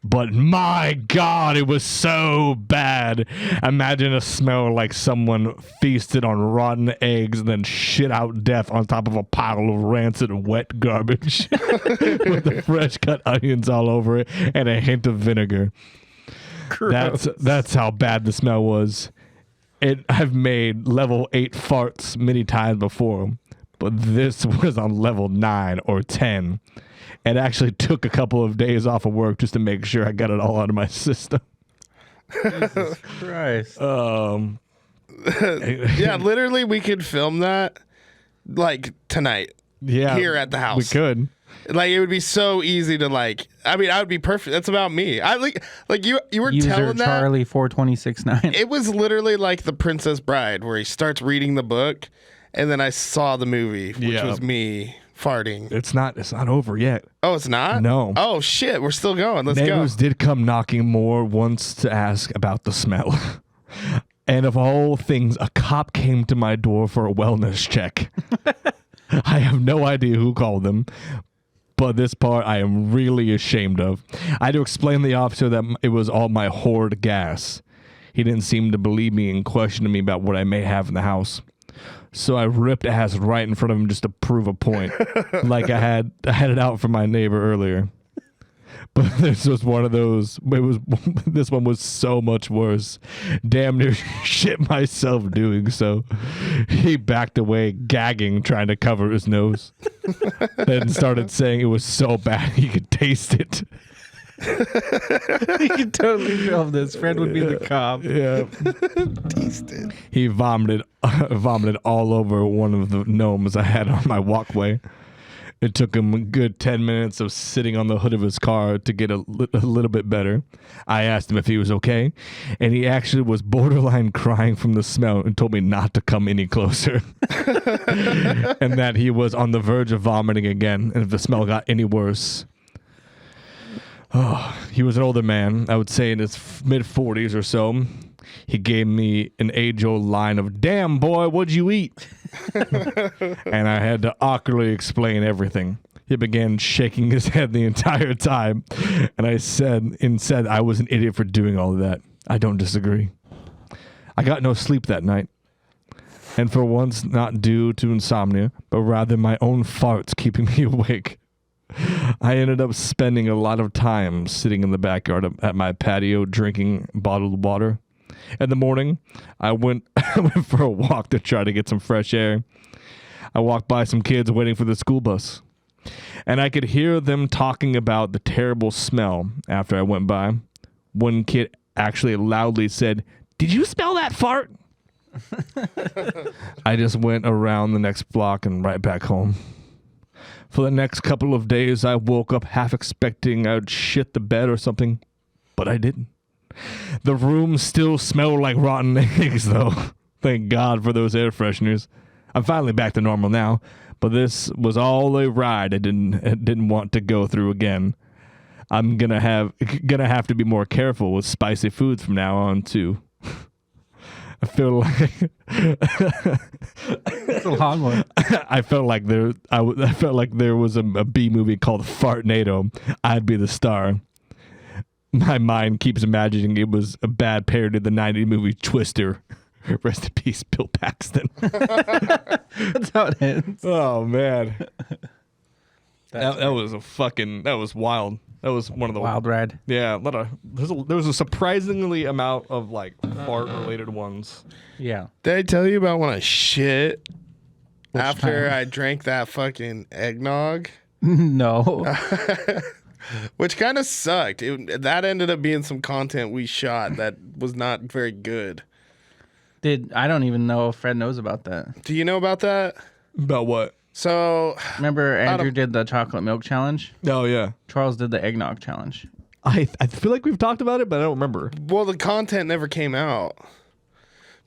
But my God, it was so bad. Imagine a smell like someone feasted on rotten eggs and then shit out death on top of a pile of rancid wet garbage with the fresh cut onions all over it and a hint of vinegar. That's how bad the smell was. I've made level 8 farts many times before, but this was on level 9 or 10. It actually took a couple of days off of work just to make sure I got it all out of my system. Jesus Christ. Yeah, literally, we could film that like tonight. Yeah, here at the house. We could. Like, it would be so easy to I would be perfect. That's about me. I like you were User telling that. Charlie 4269. It was literally like The Princess Bride, where he starts reading the book, and then I saw the movie, which was me farting. It's not over yet. Oh, it's not? No. Oh shit, we're still going. Let's Neighbors go. did come knocking more once to ask about the smell. And of all things, a cop came to my door for a wellness check. I have no idea who called them, but this part I am really ashamed of. I had to explain to the officer that it was all my hoard gas. He didn't seem to believe me and questioned me about what I may have in the house. So I ripped ass right in front of him just to prove a point, like I had it out for my neighbor earlier. But this was one of those. This one was so much worse. Damn near shit myself doing so. He backed away, gagging, trying to cover his nose. Then started saying it was so bad he could taste it. You can totally film this. Fred would be the cop. Yeah. Taste it. He vomited all over one of the gnomes I had on my walkway. It took him a good 10 minutes of sitting on the hood of his car to get a little bit better. I asked him if he was okay, and he actually was borderline crying from the smell and told me not to come any closer. And that he was on the verge of vomiting again, and if the smell got any worse. Oh, he was an older man, I would say in his mid-40s or so. He gave me an age-old line of, "Damn, boy, what'd you eat?" And I had to awkwardly explain everything. He began shaking his head the entire time, and I said I was an idiot for doing all of that. I don't disagree. I got no sleep that night, and for once not due to insomnia, but rather my own farts keeping me awake. I ended up spending a lot of time sitting in the backyard at my patio drinking bottled water. In the morning, I went for a walk to try to get some fresh air. I walked by some kids waiting for the school bus, and I could hear them talking about the terrible smell after I went by. One kid actually loudly said, "Did you smell that fart?" I just went around the next block and right back home. For the next couple of days, I woke up half expecting I'd shit the bed or something, but I didn't. The room still smelled like rotten eggs, though. Thank God for those air fresheners. I'm finally back to normal now, but this was all a ride I didn't want to go through again. I'm gonna have to be more careful with spicy foods from now on too. I feel like It's a long one. I felt like there was a B movie called Fartnado. I'd be the star. My mind keeps imagining it was a bad parody of the 90s movie Twister. Rest in peace, Bill Paxton. That's how it ends. Oh man, that was wild. That was one of the Wild ride. Yeah, there was a surprisingly amount of like fart related ones. Yeah. Did I tell you about when I shit after time? I drank that fucking eggnog? No. Which kind of sucked. That ended up being some content we shot that was not very good. I don't even know if Fred knows about that. Do you know about that? About what? So, Remember Andrew did the chocolate milk challenge? Oh yeah, Charles did the eggnog challenge. I feel like we've talked about it, but I don't remember. well, the content never came out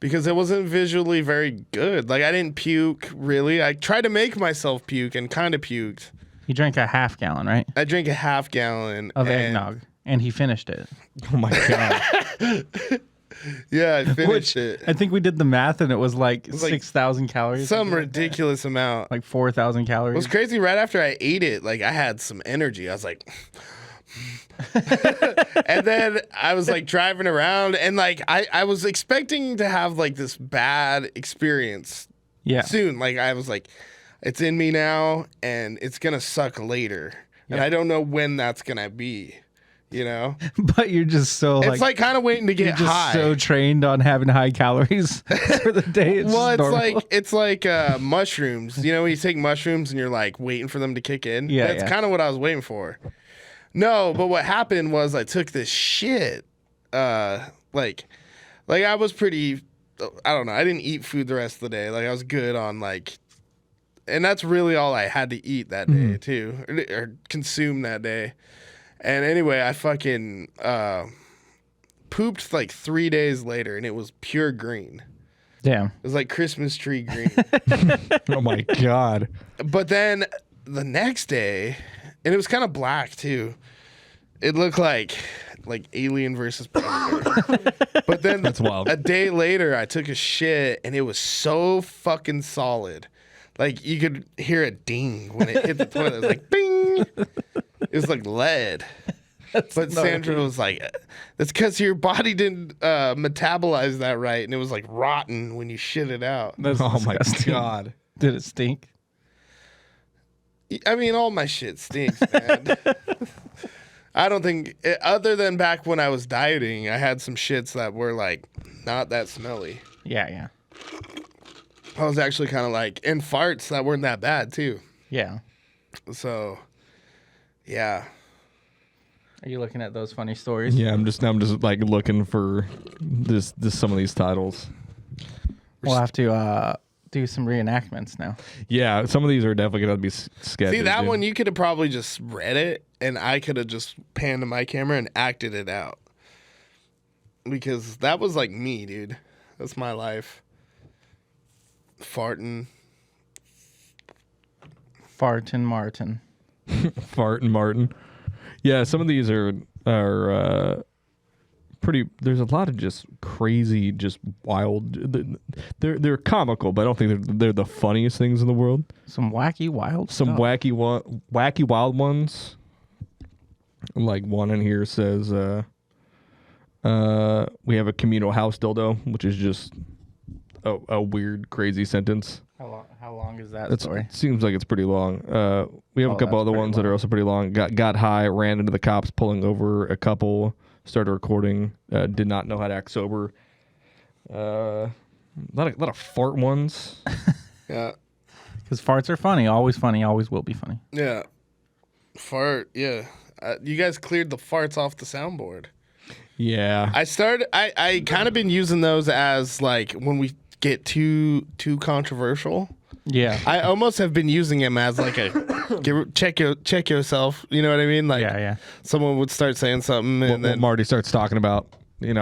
because it wasn't visually very good. Like, I didn't puke, really. I tried to make myself puke and kind of puked. He drank a half gallon, right? I drank a half gallon Of eggnog. And he finished it. Oh my god. Yeah, I finished it. I think we did the math and it was like 6,000 calories. Some ridiculous amount. Like 4,000 calories. It was crazy. Right after I ate it, like, I had some energy. I was like, and then I was like driving around and like I was expecting to have like this bad experience soon. Like, I was like, it's in me now and it's gonna suck later. And I don't know when that's gonna be. You know, but you're just so it's like kind of waiting to get you're just high. so trained on having high calories for the day. It's like mushrooms. You know, when you take mushrooms and you're like waiting for them to kick in. Yeah, that's kind of what I was waiting for. No, but what happened was I took this shit. Like I was pretty. I don't know. I didn't eat food the rest of the day. Like, I was good on like, and that's really all I had to eat that day too, or consume that day. And anyway, I fucking pooped like 3 days later, and it was pure green. Damn. It was like Christmas tree green. Oh my god. But then the next day, and it was kind of black too. It looked like Alien versus Predator. But then That's wild. A day later, I took a shit, and it was so fucking solid. Like, you could hear a ding when it hit the toilet. It was like, bing. It was like lead. But Sandra was like, that's because your body didn't metabolize that right, and it was like rotten when you shit it out. That's Oh my disgusting. god. Did it stink? I mean, all my shit stinks, man. I don't think, other than back when I was dieting, I had some shits that were like not that smelly. Yeah. I was actually kind of like, and farts that weren't that bad too. Yeah. So, yeah. Are you looking at those funny stories? Yeah, I'm just like looking for this some of these titles. We'll have to do some reenactments now. Yeah, some of these are definitely gonna be sketches. See, that dude. one you could have probably just read it, and I could have just panned to my camera and acted it out. Because that was like me, dude. That's my life. Farting. Fartin Martin. Fart and Martin. Yeah, some of these are pretty. There's a lot of just crazy, just wild. They're comical, but I don't think they're the funniest things in the world. Some wacky wild Some stuff. wacky wild ones. Like one in here says, we have a communal house dildo, which is just a weird, crazy sentence. How long is that It story? seems like it's pretty long. We have a couple that's other pretty ones that are long. also pretty long. Got high, ran into the cops, pulling over a couple, started recording, did not know how to act sober. A lot of fart ones. Yeah. Because farts are funny, always will be funny. Yeah. Fart, yeah. You guys cleared the farts off the soundboard. Yeah. I kind of been using those as like when we get too controversial. Yeah. I almost have been using them as like a check yourself. You know what I mean? Like Yeah. someone would start saying something and What then Marty starts talking about, Yeah,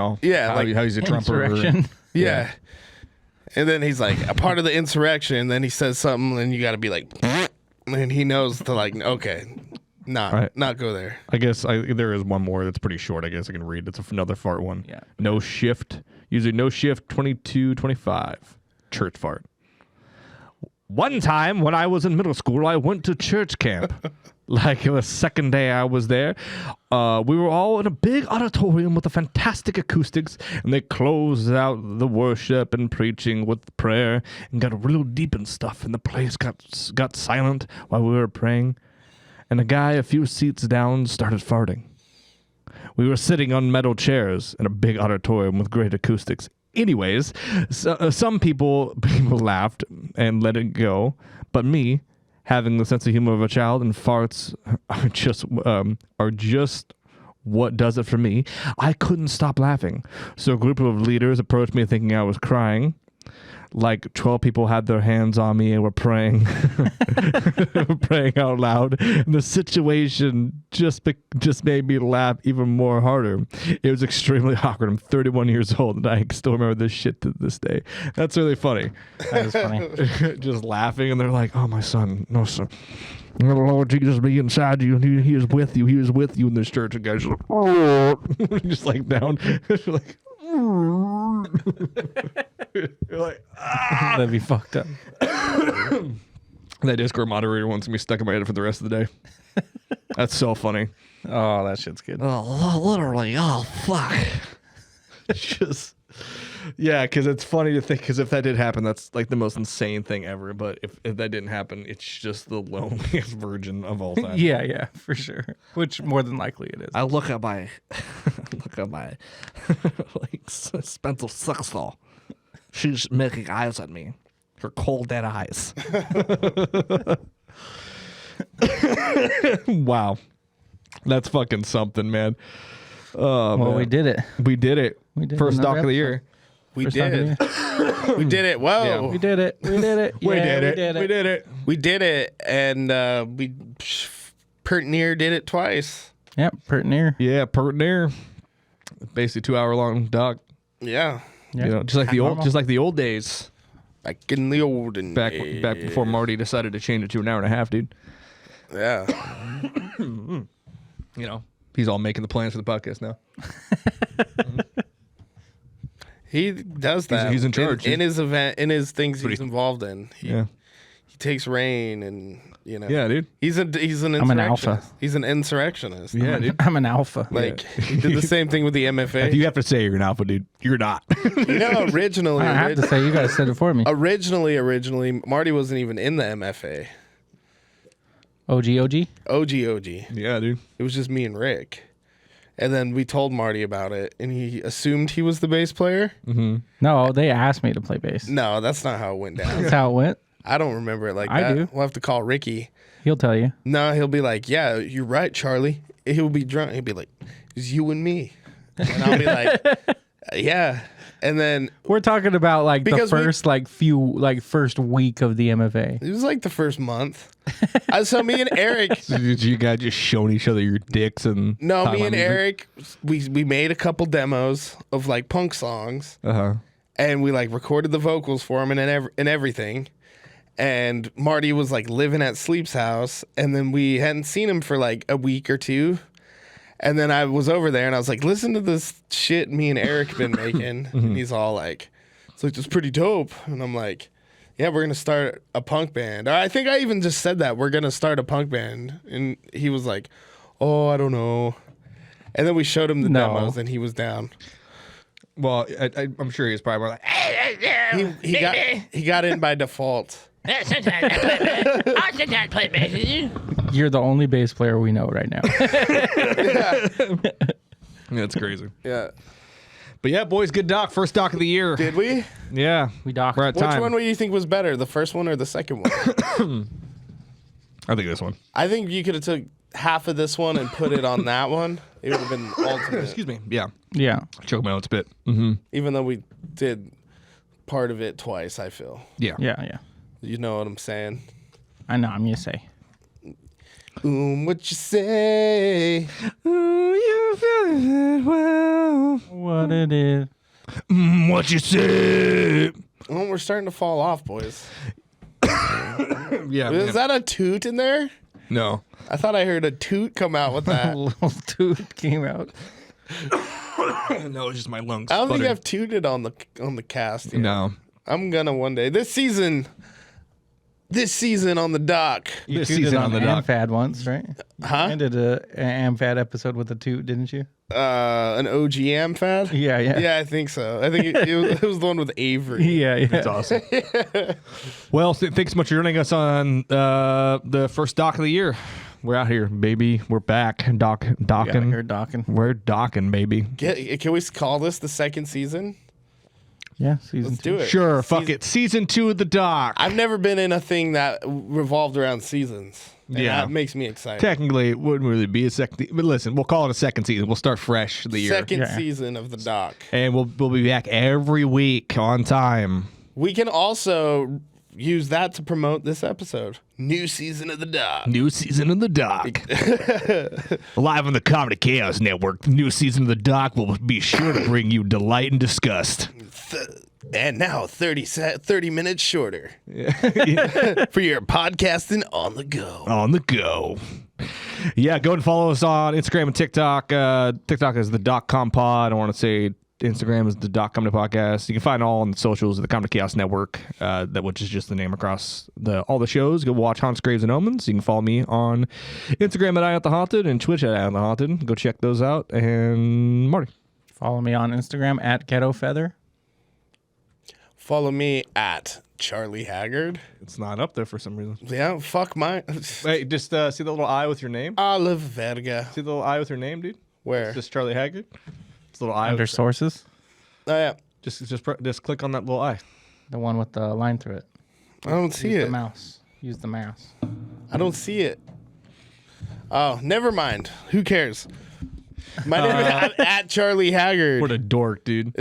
how, like how he's a Trumper. Insurrection. yeah. And then he's like a part of the insurrection. And then he says something, and you got to be like, and he knows to like, okay, not go there. I guess there is one more that's pretty short. I guess I can read. It's another fart one. Yeah. No shift. User no shift 2225. Church fart. One time when I was in middle school, I went to church camp. Like the second day I was there, we were all in a big auditorium with the fantastic acoustics, and they closed out the worship and preaching with prayer and got real deep and stuff, and the place got silent while we were praying, and a guy a few seats down started farting. We were sitting on metal chairs in a big auditorium with great acoustics. Anyways, some people laughed and let it go, but me, having the sense of humor of a child, and farts are just what does it for me, I couldn't stop laughing. So a group of leaders approached me thinking I was crying. Like 12 people had their hands on me and were praying, praying out loud. And the situation just made me laugh even more harder. It was extremely awkward. I'm 31 years old and I still remember this shit to this day. That's really funny. That is funny. Just laughing, and they're like, "Oh, my son, no, son. The Lord Jesus be inside you, and He is with you. He is with you in this church." And guys, just like down, like. You're like, That'd be fucked up. that Discord moderator wants me stuck in my head for the rest of the day. That's so funny. Oh, that shit's good. Literally, oh, fuck. Just, yeah, because it's funny to think, because if that did happen, that's like the most insane thing ever. But if that didn't happen, it's just the loneliest virgin of all time. Yeah, for sure. Which more than likely it is. I look at my, like, expensive sex doll. She's making eyes at me. Her cold, dead eyes. Wow. That's fucking something, man. Oh, Well, man. we did it. We did it. We did First another doc of the episode. year. We First time did. of We did it. Whoa. Yeah. We did it. We did it. We Yeah, did it. We did it. We did it, and we pert near did it twice. Yep, pert near. Yeah, pert near. Basically 2 hour long doc. Yeah. Yep. You know, just like the old days. Back in the olden Back days. before Marty decided to change it to an hour and a half, dude. Yeah. You know, he's all making the plans for the podcast now. He does that. He's in charge. in his event, in his things he's involved in. Yeah. He takes rain and, you know. Yeah, dude. He's an insurrectionist. I'm an alpha. He's an insurrectionist. Yeah, dude. I'm an alpha. Like, he did the same thing with the If MFA. you have to say you're an alpha, dude, you're not. You know, originally, I have to say, you guys said it for me. originally, Marty wasn't even in the MFA. OG. OG. Yeah, dude. It was just me and Rick. And then we told Marty about it, and he assumed he was the bass player. No, they asked me to play bass. No, that's not how it went down. That's how it went. I don't remember it like I that. do. We'll have to call Ricky. He'll tell you. No, he'll be like, yeah, you're right, Charlie. He'll be drunk. He'll be like, it's you and me. And I'll be like, yeah. And then We're talking about like the Because we- first week of the MFA. it was like the first month. So me and Eric, Did you guys just showing each other your dicks and no, talking me and about music? Eric, we made a couple demos of like punk songs, Uh-huh. and we like recorded the vocals for him and everything. And Marty was like living at Sleep's house, and then we hadn't seen him for like a week or two. And then I was over there and I was like, listen to this shit me and Eric been making. And he's all like, it's pretty dope. And I'm like, yeah, we're going to start a punk band. Or I think I even just said that. We're going to start a punk band. And he was like, oh, I don't know. And then we showed him the demos and he was down. Well, I'm sure he was probably more like, He got in by default. You're the only bass player we know right now. that's crazy. Yeah. But yeah, boys, good doc. First doc of the year. Did we? Yeah. We docked. We're at Which time. one do you think was better, the first one or the second one? I think this one. I think you could have took half of this one and put it on that one. It would have been ultimate. Excuse me. Yeah. Yeah. Choke my own spit. Mm-hmm. Even though we did part of it twice, I feel. Yeah. Yeah. You know what I'm saying? I know. I'm gonna say. What you say? Ooh, you feeling well. What it is. What you say? Oh, we're starting to fall off, boys. Yeah. Is that a toot in there? No. I thought I heard a toot come out with A that. little tooth came out. No, it's just my lungs. I don't think sputtered. I've tooted on the cast yet. No. I'm gonna one day. This season on the dock. You This tooted season on the dock. Amfad once, right? Huh? You did an Amfad episode with a toot, didn't you? An OG Amfad? Yeah. Yeah, I think so. I think it was the one with Avery. Yeah. That's awesome. Well, thanks so much for joining us on the first doc of the year. We're out here, baby. We're back. You're Docking. docking. We're docking, baby. Can we call this the second season? Yeah, season Let's 2. do it. Sure, fuck it. Season 2 of the doc. I've never been in a thing that revolved around seasons. And Yeah. that makes me excited. Technically, it wouldn't really be a second. But listen, we'll call it a second season. We'll start fresh the year. Second Yeah. season of the doc. And we'll be back every week on time. We can also use that to promote this episode. New season of the doc. New season of the doc. Live on the Comedy Chaos Network. New season of the doc will be sure to bring you delight and disgust. And now 30 minutes shorter for your podcasting on the go. On the go. Yeah, go and follow us on Instagram and TikTok. TikTok is the .compod. I want to say Instagram is the .comedy podcast. You can find all on the socials of the Comedy Chaos Network, which is just the name across all the shows. Go watch Haunts, Graves, and Omens. You can follow me on Instagram at @IAtTheHaunted and Twitch at @IAtTheHaunted. Go check those out. And Marty. Follow me on Instagram at Ghetto Feather. Follow me at Charlie Haggard. It's not up there for some reason. Yeah, fuck mine. Wait, just see the little eye with your name? Olive Verga. See the little eye with your name, dude? Where? Just Charlie Haggard. It's a little eye. Under sources. Oh, yeah. Just click on that little eye. The one with the line through it. I don't see Use it. the mouse. Use the mouse. I don't see it. Oh, never mind. Who cares? My name is at Charlie Haggard. What a dork, dude.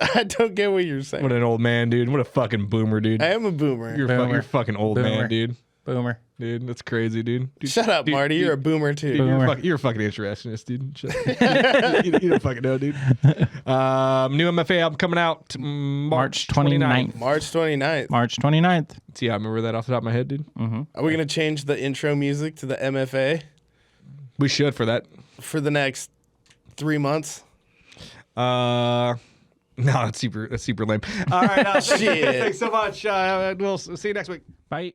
I don't get what you're saying. What an old man, dude. What a fucking boomer, dude. I am a boomer. You're fucking old Boomer. man, dude. Boomer. Dude, that's crazy, dude. Shut up, dude, Marty. You're a boomer too. Dude, Boomer. you're a fucking interactionist, dude. You don't fucking know, dude. New MFA album coming out March 29th. March 29th. March 29th. See, I remember that off the top of my head, dude. Are we going to change the intro music to the MFA We should for that. for the next 3 months? No, that's super lame. All right, Shit. thanks so much. We'll see you next week. Bye.